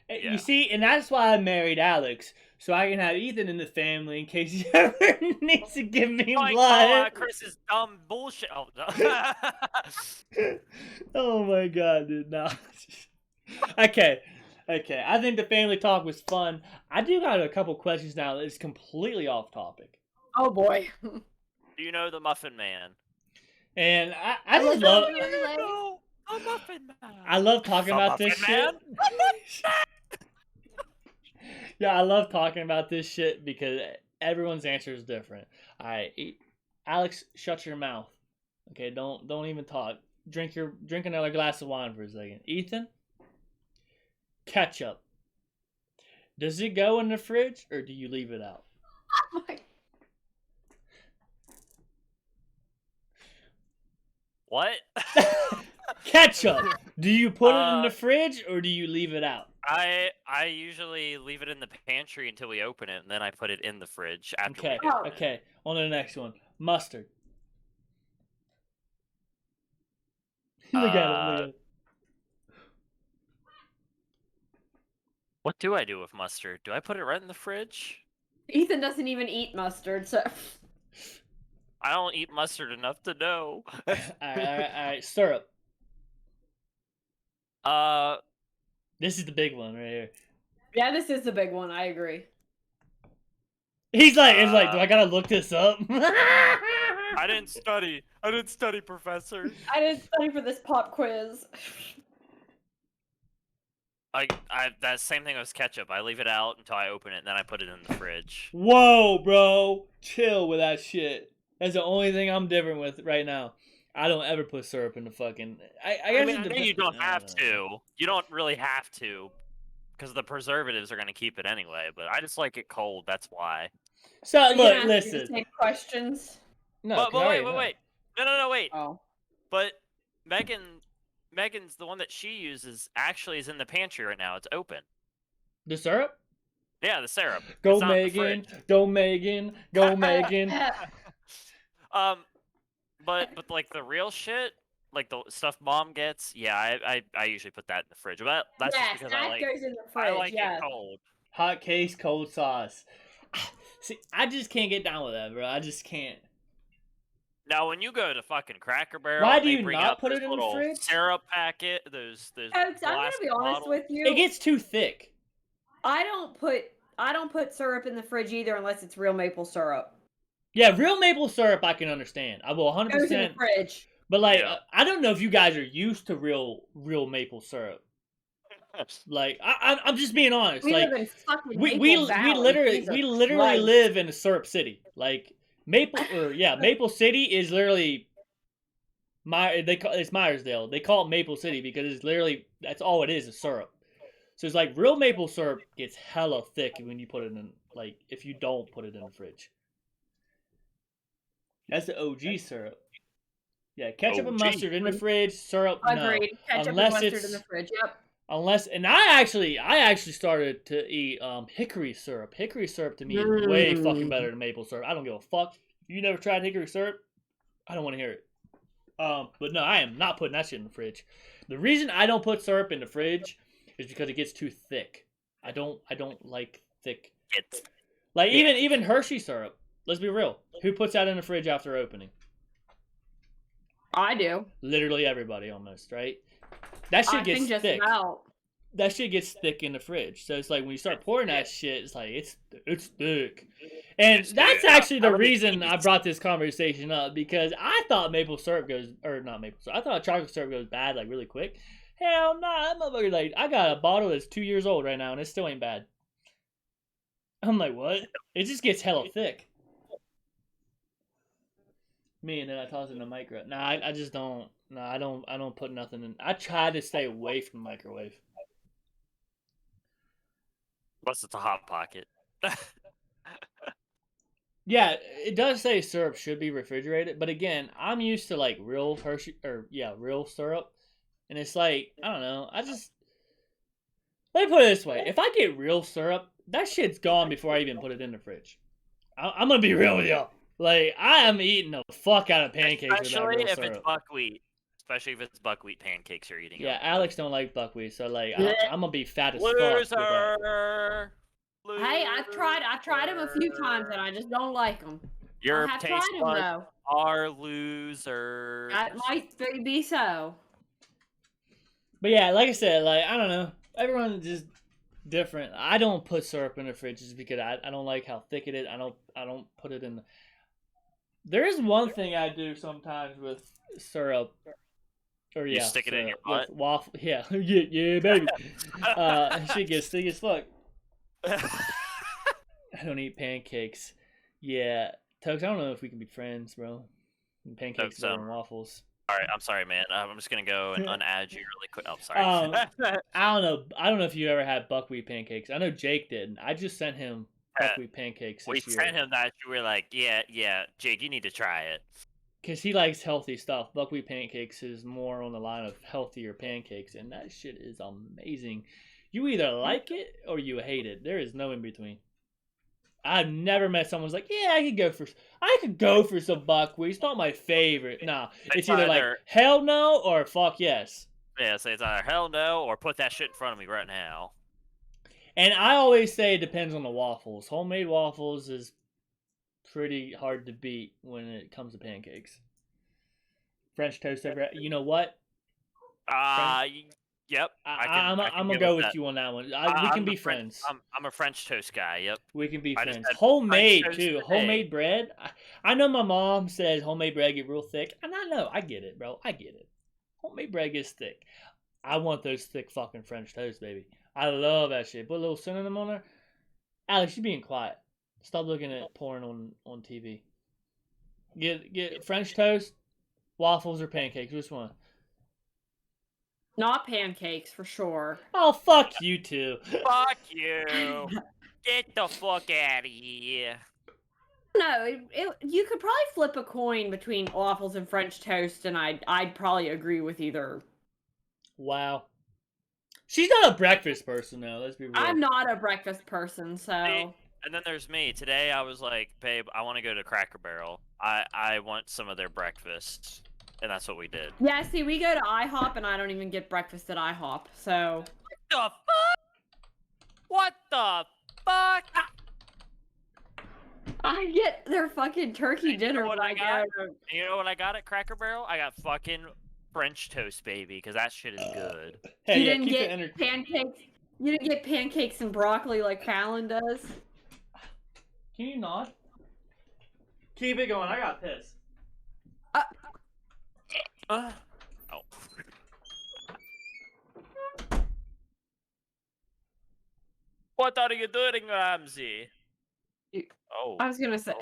Yeah. you see, and that's why I married Alex, so I can have Ethan in the family in case he ever needs to give me Like, blood. Chris's dumb bullshit. Oh, no. Oh my god, dude, no. Okay. I think the family talk was fun. I do got a couple questions now that's completely off topic. Oh boy. Do you know the Muffin Man? And I just love No, a Muffin Man. I love talking The about this Muffin shit. Yeah, I love talking about this shit because everyone's answer is different. Alright, Alex, shut your mouth. Okay, don't even talk. Drink another glass of wine for a second. Ethan? Ketchup. Does it go in the fridge or do you leave it out? What? Ketchup. Do you put it in the fridge or do you leave it out? I usually leave it in the pantry until we open it, and then I put it in the fridge after Okay. we open it. Okay. On to the next one. Mustard. Look at it. What do I do with mustard? Do I put it right in the fridge? Ethan doesn't even eat mustard, so. I don't eat mustard enough to know. All right. Syrup. This is the big one right here. Yeah, this is the big one. I agree. He's like, do I gotta look this up? I didn't study, Professor. I didn't study for this pop quiz. That same thing with ketchup. I leave it out until I open it, and then I put it in the fridge. Whoa, bro. Chill with that shit. That's the only thing I'm different with right now. I don't ever put syrup in the fucking... I guess mean, it I know depends. you don't have to. You don't really have to, because the preservatives are going to keep it anyway, but I just like it cold, that's why. So, Are you look, gonna ask me the listen. same questions. No, but 'cause I already wait. know. No, wait. Oh. But Megan's the one that she uses actually is in the pantry right now. It's open. The syrup? Yeah, the syrup. Go It's not in the Megan. fridge. Go Megan. Go Megan. But like the real shit, like the stuff Mom gets, yeah, I usually put that in the fridge. But that's Yes, just because that goes in the fridge. I like yes. it cold. Hot case, cold sauce. See, I just can't get down with that, bro. I just can't. Now, when you go to fucking Cracker Barrel, Why and do they you bring not out put those it in the little fridge? syrup packet, those Folks, I'm gonna glass be honest bottles. with you. It gets too thick. I don't put syrup in the fridge either unless it's real maple syrup. Yeah, real maple syrup I can understand. I will It goes in the 100%. fridge. But like, Yeah. I don't know if you guys are used to real maple syrup. Like, I'm just being honest. We like, live in fucking we Maple Valley. literally Jesus literally Christ. live in a syrup city. Like Maple City is literally it's Myersdale. They call it Maple City because it's literally that's all it is syrup. So it's like real maple syrup gets hella thick when you put it in if you don't put it in the fridge. That's the OG syrup. Yeah, ketchup and OG. mustard in the fridge, syrup no. Agreed. Ketchup Unless and mustard it's in the fridge. Yep. and I actually started to eat hickory syrup. Hickory syrup to me is way fucking better than maple syrup. I don't give a fuck. If you never tried hickory syrup, I don't want to hear it. But no, I am not putting that shit in the fridge. The reason I don't put syrup in the fridge is because it gets too thick. I don't like thick. Like even Hershey syrup. Let's be real. Who puts that in the fridge after opening? I do. Literally everybody almost, right? That shit gets just thick. about. That shit gets thick in the fridge. So it's like when you start pouring that shit, it's like it's thick. And that's actually the reason I brought this conversation up because I thought maple syrup goes or not maple syrup. I thought chocolate syrup goes bad like really quick. Hell no, that motherfucker like I got a bottle that's 2 years old right now and it still ain't bad. I'm like, what? It just gets hella thick. Me and then I toss it in the microwave. Nah, I just don't. No, I don't put nothing in. I try to stay away from the microwave. Plus, it's a hot pocket. Yeah, it does say syrup should be refrigerated, but again, I'm used to like real Hershey real syrup, and it's like I don't know. Let me put it this way: if I get real syrup, that shit's gone before I even put it in the fridge. I'm gonna be real with y'all. Like I am eating the fuck out of pancakes with that real Especially if syrup. it's buckwheat. Especially if it's buckwheat pancakes you're eating. Yeah, Alex don't like buckwheat, so like Yeah. I'm gonna be fat as fuck. With that. Loser. Hey, I've tried them a few times and I just don't like them. Your I have taste tried them buds though. are losers. That might be so. But yeah, like I said, like I don't know, everyone's just different. I don't put syrup in the fridge just because I don't like how thick it is. I don't put it in. There is one thing I do sometimes with syrup. Or You stick it in your butt? Waffle, yeah, yeah, baby. Shit gets thick as fuck. I don't eat pancakes. Yeah, Tugs, I don't know if we can be friends, bro. Pancakes better than waffles. Alright, I'm sorry, man. I'm just gonna go and unadd you really quick. Oh, sorry. I don't know. I don't know if you ever had buckwheat pancakes. I know Jake did. I just sent him buckwheat pancakes this we year. sent him that. You were like, yeah, Jake, you need to try it. Because he likes healthy stuff. Buckwheat pancakes is more on the line of healthier pancakes, and that shit is amazing. You either like it or you hate it. There is no in between. I've never met someone who's like, yeah, I could go for some buckwheat. It's not my favorite. Nah, it's either like hell no or fuck yes. Yeah, so it's either hell no or put that shit in front of me right now. And I always say it depends on the waffles. Homemade waffles is pretty hard to beat when it comes to pancakes. French toast over. You know what? Yep. I'm gonna go with you on that one. We can be friends. I'm a French toast guy. Yep. We can be friends. Homemade too. Homemade bread. I know my mom says homemade bread get real thick, and I know I get it, bro. I get it. Homemade bread gets thick. I want those thick fucking French toast, baby. I love that shit. Put a little cinnamon on there. Alex, you being quiet. Stop looking at porn on TV. Get French toast, waffles, or pancakes. Which one? Not pancakes for sure. Oh, fuck you too. Fuck you. Get the fuck out of here. No, you could probably flip a coin between waffles and French toast, and I'd probably agree with either. Wow. She's not a breakfast person, though. Let's be real. I'm not a breakfast person, so. And then there's me. Today I was like, babe, I want to go to Cracker Barrel. I want some of their breakfast. And that's what we did. Yeah, see, we go to IHOP, and I don't even get breakfast at IHOP, so. What the fuck? What the fuck? I get their fucking turkey dinner when I go. You know what I got at Cracker Barrel? I got fucking French toast, baby, because that shit is good. Hey, you didn't get pancakes. You didn't get pancakes and broccoli like Fallon does. Can you not? Keep it going. I got pissed. Oh. What are you doing, Ramsey? Oh. I was gonna say.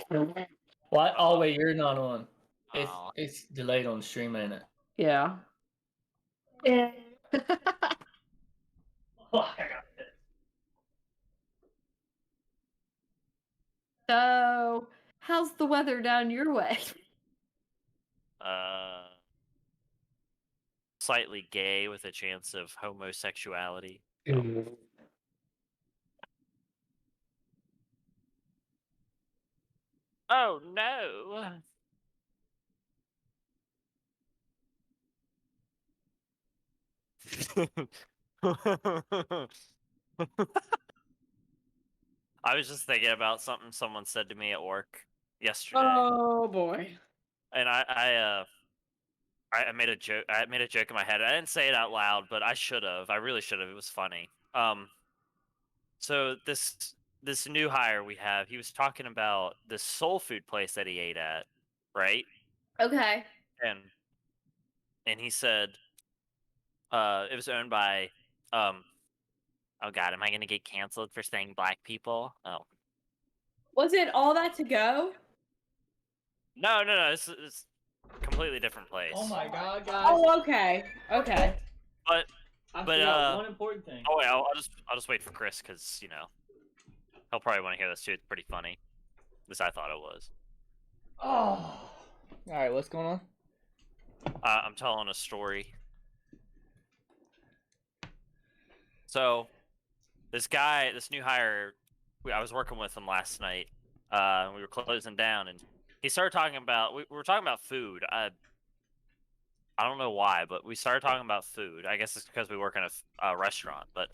What? Oh wait, you're not on. Oh. It's delayed on the stream, ain't it? Yeah. Yeah. So, how's the weather down your way? Slightly gay with a chance of homosexuality. Oh no. I was just thinking about something someone said to me at work yesterday, Oh boy. and I made a joke. I made a joke in my head. I didn't say it out loud, but I should have. I really should have. It was funny. So this new hire we have, he was talking about this soul food place that he ate at, right? Okay. And he said, it was owned by, oh god, am I gonna get canceled for saying black people? Oh. Was it all that to go? No, it's a completely different place. Oh my god, guys! Oh, okay. Okay. But I but, forgot one important thing. oh wait, I'll just wait for Chris because he'll probably want to hear this too. It's pretty funny. At least I thought it was. Oh. All right, what's going on? I'm telling a story. So, this new hire, I was working with him last night. We were closing down, and he started talking about. We were talking about food. I don't know why, but we started talking about food. I guess it's because we work in a restaurant. But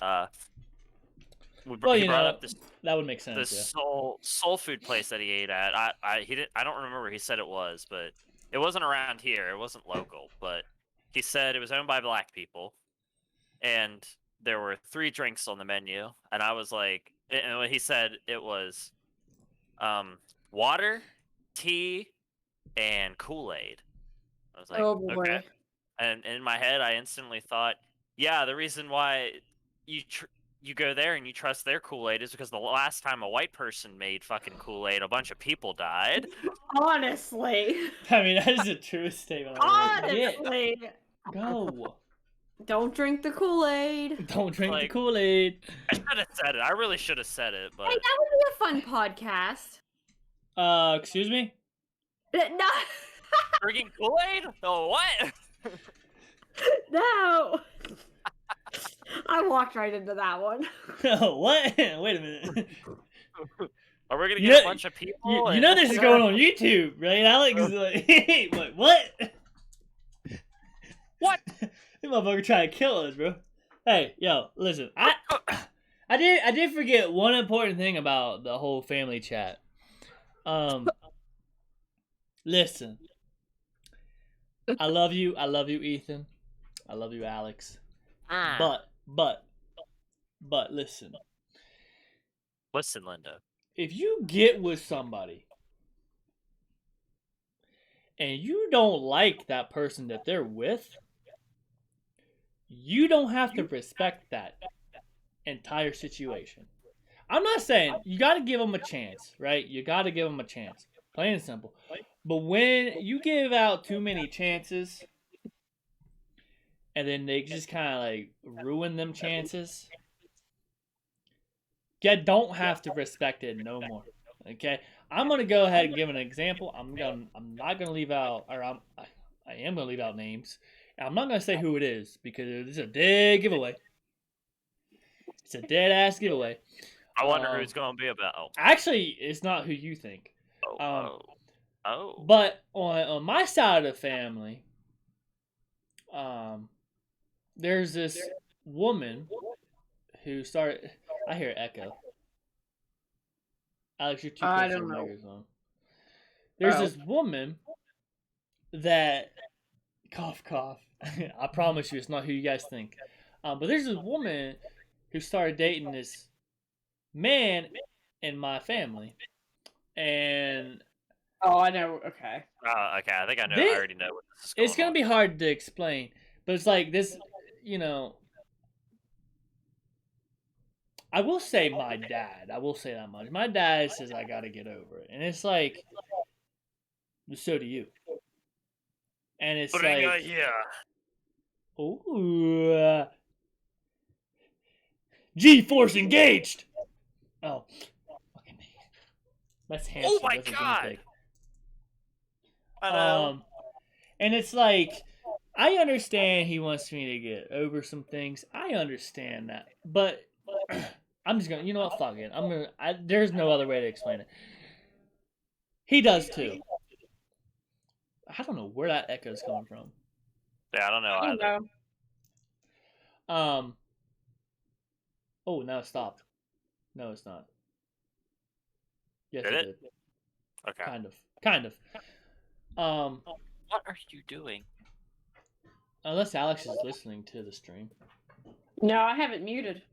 Well, he brought up that would make sense. this Yeah. soul food place that he ate at. I don't remember where he said it was, but it wasn't around here. It wasn't local, but he said it was owned by black people, and there were 3 drinks on the menu, and I was like, and what he said it was, water, tea, and Kool-Aid. I was like, Oh boy. okay, and in my head I instantly thought, yeah, the reason why you go there and you trust their Kool-Aid is because the last time a white person made fucking Kool-Aid, a bunch of people died. Honestly. I mean, that is a true statement. Honestly. Go. Don't drink the Kool-Aid. Don't drink the Like- Kool-Aid. I should have said it. I really should have said it, but Hey, that would be a fun podcast. Excuse me? No. drinking Kool-Aid? Oh, what? No. I walked right into that one. Oh, what? Wait a minute. Are we gonna You get know- a bunch of people? You know this is going on YouTube, right, Alex? Like, what? What? This motherfucker trying to kill us, bro. Hey, yo, listen. I did forget one important thing about the whole family chat. Listen. I love you, Ethan. I love you, Alex. But listen. Listen, Linda. If you get with somebody and you don't like that person that they're with, you don't have to respect that entire situation. I'm not saying you got to give them a chance, right? You got to give them a chance. Plain and simple. But when you give out too many chances and then they just kind of like ruin them chances, you don't have to respect it no more. Okay? I'm going to go ahead and give an example. I'm not going to leave out, or I am going to leave out names. I'm not going to say who it is because it's a dead giveaway. It's a dead ass giveaway. I wonder who it's going to be about. Actually, it's not who you think. Oh. But on my side of the family, there's this woman who started. I hear echo. Alex, you're too close to the microphone. There's this woman that cough. I promise you, it's not who you guys think. But there's this woman who started dating this man in my family, and Oh, I know. Okay. Okay, I think I know. This- I already know what this is going It's gonna on. be hard to explain, but it's like this, you know. I will say my dad. I will say that much. My dad says I gotta get over it, and it's like, so do you. And it's Bring like, it here. ooh, G-force engaged. Oh, fucking that's hamster. Oh my That's a guinea God. pig. I know. And it's like, I understand he wants me to get over some things. I understand that, but I'm just gonna, you know what? Fuck it. There's no other way to explain it. He does too. I don't know where that echo is coming from. Yeah, I don't know I don't either. know. Oh, now it stopped. No, it's not. Yes, Did it it? did. Okay. Kind of. What are you doing? Unless Alex is listening to the stream. No, I have it muted.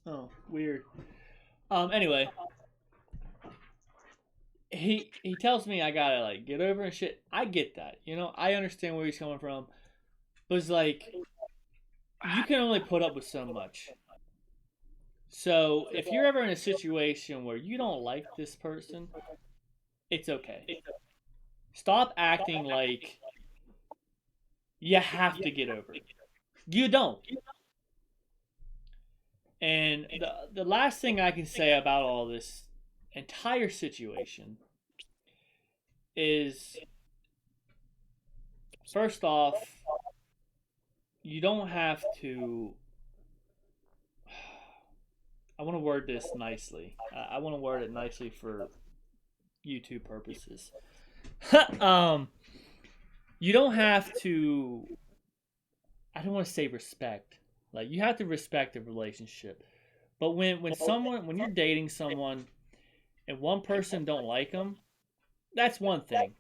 Oh, weird. Anyway, he tells me I gotta like get over and shit. I get that, you know. I understand where he's coming from, but it's like you can only put up with so much. So if you're ever in a situation where you don't like this person, it's okay. Stop acting like you have to get over it. You don't. And the last thing I can say about all this entire situation is, first off, you don't have to. I want to word this nicely. I want to word it nicely for YouTube purposes. You don't have to. I don't want to say respect. Like, you have to respect the relationship. But when you're dating someone and one person don't like them, that's one thing.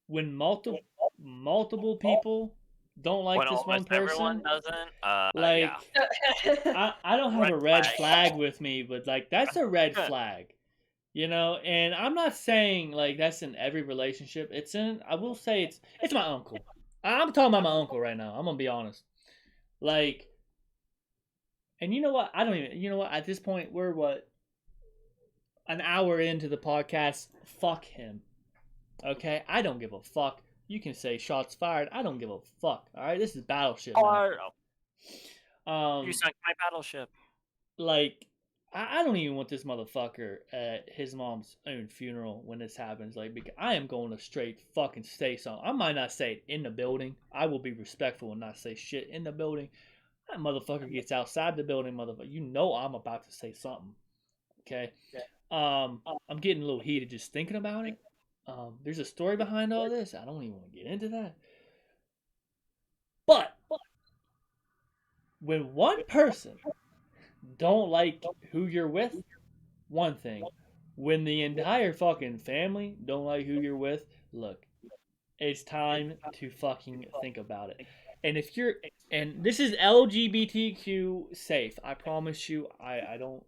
When multiple people don't like When this one almost everyone person, doesn't, like, yeah. I don't have Red a red flag. flag with me, but like that's a red flag. You know, and I'm not saying like that's in every relationship. I will say it's my uncle. I'm talking about my uncle right now. I'm gonna be honest. Like, and you know what? I don't even. You know what? At this point, we're what, an hour into the podcast. Fuck him. Okay, I don't give a fuck. You can say shots fired. I don't give a fuck. All right, this is Battleship. You sunk my battleship. Like, I don't even want this motherfucker at his mom's own funeral when this happens. Like, because I am going to straight fucking say something. I might not say it in the building. I will be respectful and not say shit in the building. That motherfucker gets outside the building, motherfucker. You know I'm about to say something. Okay. I'm getting a little heated just thinking about it. There's a story behind all this. I don't even want to get into that. But when one person don't like who you're with, one thing. When the entire fucking family don't like who you're with, look, it's time to fucking think about it. And if you're, and this is LGBTQ safe, I promise you, I don't.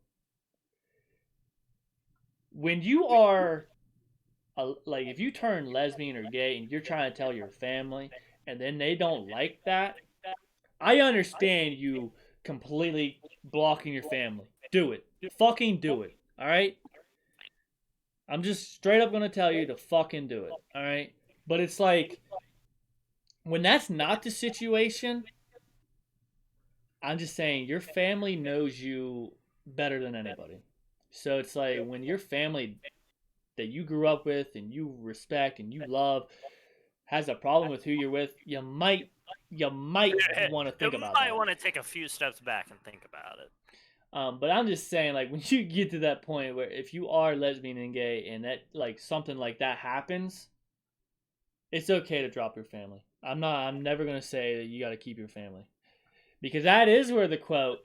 When you are, like, if you turn lesbian or gay and you're trying to tell your family and then they don't like that, I understand you completely blocking your family. Do it. Fucking do it. Alright? I'm just straight up gonna tell you to fucking do it. Alright? But it's like, when that's not the situation, I'm just saying your family knows you better than anybody. So it's like, when your family that you grew up with and you respect and you love has a problem with who you're with, you might want to think about that. You might want to take a few steps back and think about it. But I'm just saying, like, when you get to that point where if you are lesbian and gay and that, like, something like that happens, it's okay to drop your family. I'm never gonna say that you got to keep your family, because that is where the quote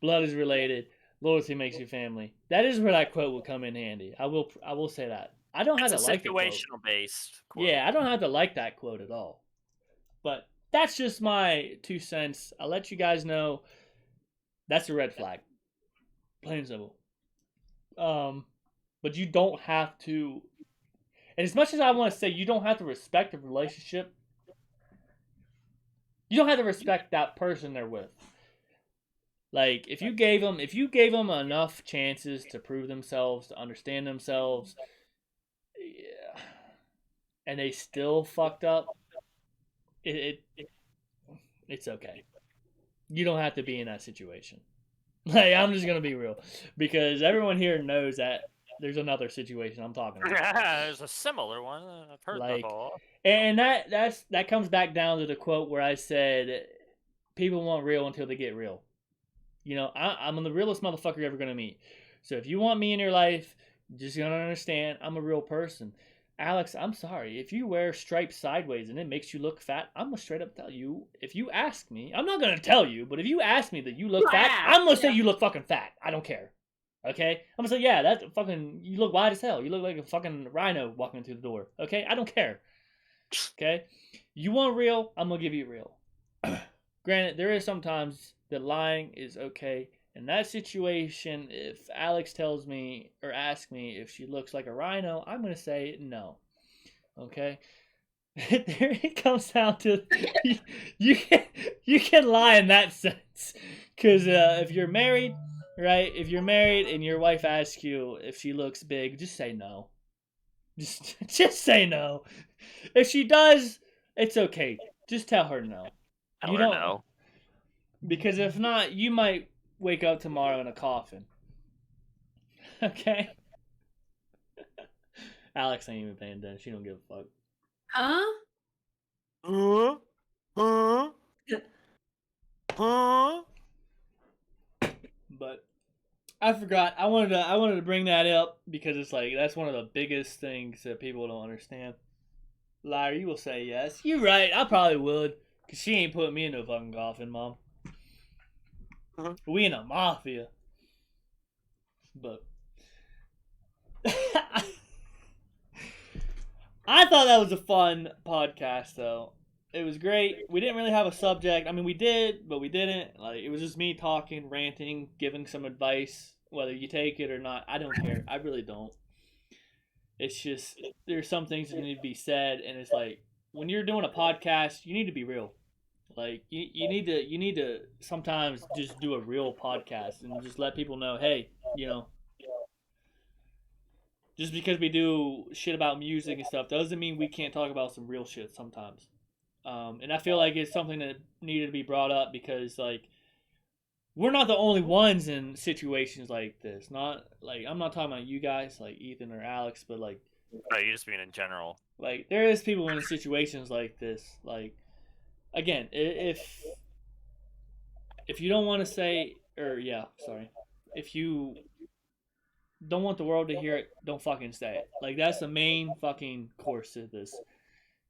"blood is related, loyalty makes you family." That is where that quote will come in handy. I will say that. I don't have to like the quote. Situational based quote. Yeah, I don't have to like that quote at all. But that's just my 2 cents. I'll let you guys know that's a red flag. Plain and simple. but you don't have to. And as much as I want to say you don't have to respect the relationship, you don't have to respect that person they're with. Like if you gave them enough chances to prove themselves, to understand themselves, yeah, and they still fucked up, it's okay. You don't have to be in that situation. Like I'm just gonna be real, because everyone here knows that there's another situation I'm talking about. There's a similar one I've heard Like, before. and that comes back down to the quote where I said, "People want real until they get real." You know, I'm the realest motherfucker you're ever gonna meet. So if you want me in your life, just gonna understand I'm a real person. Alex, I'm sorry. If you wear stripes sideways and it makes you look fat, I'm gonna straight up tell you. If you ask me, I'm not gonna tell you, but if you ask me that you look fat, I'm gonna say you look fucking fat. I don't care. Okay? I'm gonna say, yeah, that's fucking, you look wide as hell. You look like a fucking rhino walking through the door. Okay? I don't care. Okay? You want real, I'm gonna give you real. Granted, there is sometimes that lying is okay. In that situation, if Alex tells me or asks me if she looks like a rhino, I'm going to say no. Okay? There it comes down to you can lie in that sense. Because if you're married, right? If you're married and your wife asks you if she looks big, just say no. Just say no. If she does, it's okay. Just tell her no. Tell her no. Because if not, you might wake up tomorrow in a coffin. Okay? Alex ain't even paying attention. She don't give a fuck. Huh? But I forgot. I wanted to bring that up because it's like that's one of the biggest things that people don't understand. Liar, you will say yes. You're right. I probably would. Because she ain't putting me in no fucking coffin, Mom. We in a mafia. But I thought that was a fun podcast, though. It was great. We didn't really have a subject. I mean, we did, but we didn't. Like, it was just me talking, ranting, giving some advice. Whether you take it or not, I don't care. I really don't. It's just there's some things that need to be said, and it's like when you're doing a podcast, you need to be real. Like you need to sometimes just do a real podcast and just let people know, hey, just because we do shit about music and stuff doesn't mean we can't talk about some real shit sometimes. And I feel like it's something that needed to be brought up because like we're not the only ones in situations like this. Not like I'm not talking about you guys like Ethan or Alex, but like no, you just mean in general. Like there is people in situations like this. Like again, if you don't want to say if you don't want the world to hear it, don't fucking say it. Like that's the main fucking course of this.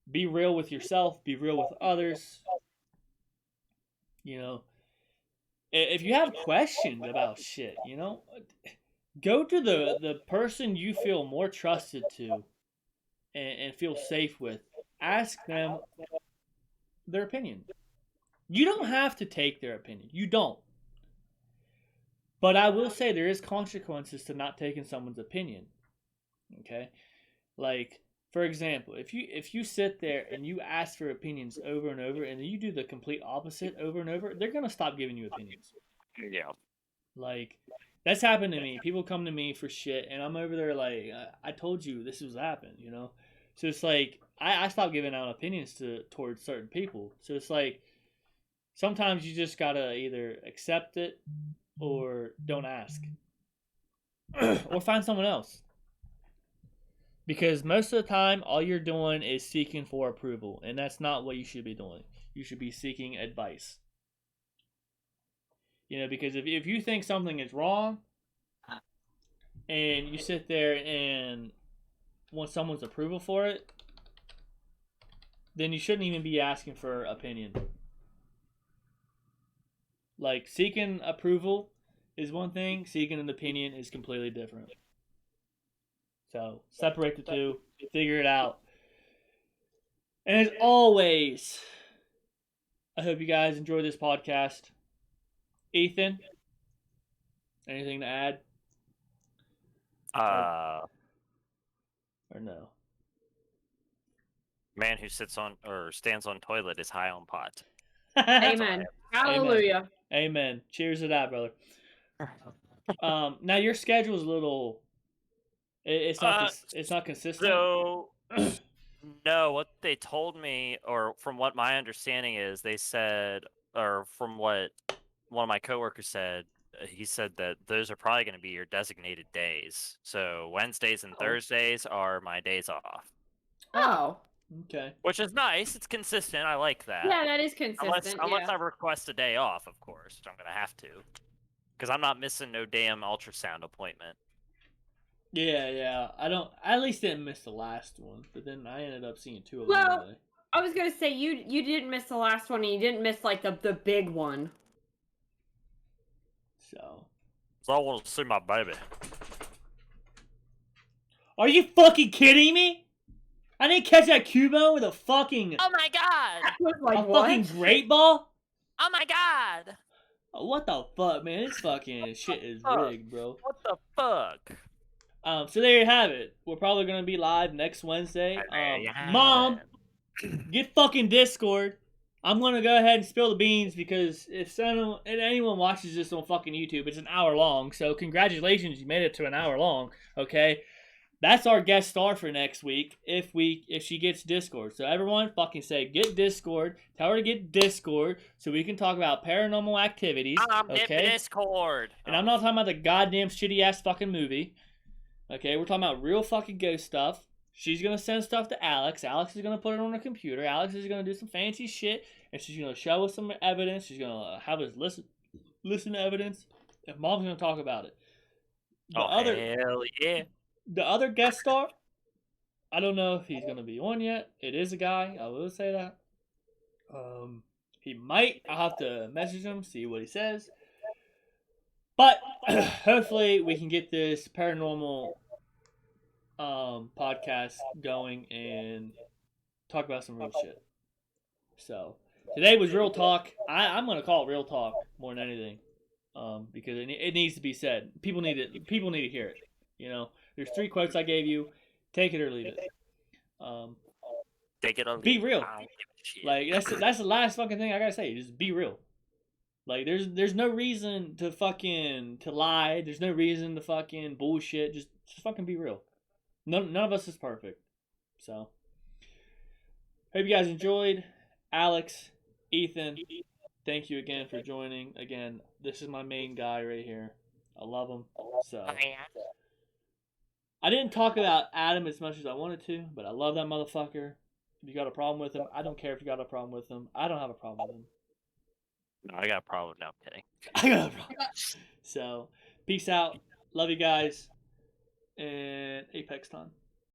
Be real with yourself, be real with others. If you have questions about shit, go to the person you feel more trusted to and feel safe with. Ask them their opinion. You don't have to take their opinion. You don't. But I will say there is consequences to not taking someone's opinion. Okay? Like, for example, if you sit there and you ask for opinions over and over and you do the complete opposite over and over, they're gonna stop giving you opinions. Yeah. Like, that's happened to me. People come to me for shit and I'm over there like, I told you this was happened, So it's like I stopped giving out opinions towards certain people. So it's like sometimes you just gotta either accept it or don't ask. Or find someone else. Because most of the time, all you're doing is seeking for approval. And that's not what you should be doing. You should be seeking advice. Because if you think something is wrong, and you sit there and want someone's approval for it, then you shouldn't even be asking for opinion. Like, seeking approval is one thing, seeking an opinion is completely different. So, separate the two, figure it out. And as always, I hope you guys enjoy this podcast. Ethan, anything to add? Uh, Or no? man who sits on or stands on toilet is high on pot. Amen. Hallelujah. Amen. Cheers to that, brother. Now your schedule is a little. It's not. It's not consistent. So, no, what they told me, or from what my understanding is, they said, or from what one of my coworkers said, he said that those are probably going to be your designated days. So Wednesdays and Thursdays are my days off, Oh. Okay. which is nice. It's consistent. I like that. Yeah, that is consistent. Unless yeah. I request a day off, of course, which I'm going to have to, because I'm not missing no damn ultrasound appointment. Yeah. I don't. I at least didn't miss the last one, but then I ended up seeing two of them Well- anyway. I was gonna say you didn't miss the last one, and you didn't miss like the big one. So. So I want to see my baby. Are you fucking kidding me? I didn't catch that Cubo with a fucking Oh my god! I was like, a what? fucking great ball. Oh my god! What the fuck, man? This fucking shit is rigged, bro. What the fuck? So there you have it. We're probably gonna be live next Wednesday. There you have Mom, it. get fucking Discord. I'm gonna go ahead and spill the beans because if anyone watches this on fucking YouTube, it's an hour long. So congratulations, you made it to an hour long. Okay, that's our guest star for next week. If she gets Discord, so everyone fucking say get Discord. Tell her to get Discord so we can talk about paranormal activities. Okay. Discord. And I'm not talking about the goddamn shitty ass fucking movie. Okay, we're talking about real fucking ghost stuff. She's gonna send stuff to Alex. Alex is gonna put it on her computer. Alex is gonna do some fancy shit, and she's gonna show us some evidence. She's gonna have us listen to evidence, and Mom's gonna talk about it. Hell yeah! The other guest star, I don't know if he's gonna be on yet. It is a guy. I will say that. He might. I'll have to message him, see what he says. But hopefully we can get this paranormal podcast going and talk about some real shit. So today was real talk. I'm gonna call it real talk more than anything, because it needs to be said. People need it. People need to hear it. You know, there's 3 quotes I gave you. Take it or leave it. Take it or Be leave it. real. I don't give a shit. Like that's the last fucking thing I gotta say. Just be real. Like there's no reason to lie. There's no reason to fucking bullshit. Just fucking be real. None of us is perfect. So hope you guys enjoyed. Alex, Ethan, thank you again for joining. Again, this is my main guy right here. I love him. So I didn't talk about Adam as much as I wanted to, but I love that motherfucker. If you got a problem with him, I don't care if you got a problem with him. I don't have a problem with him. No, I got a problem. No, I'm kidding. I got a problem. So, peace out. Love you guys. And Apex time.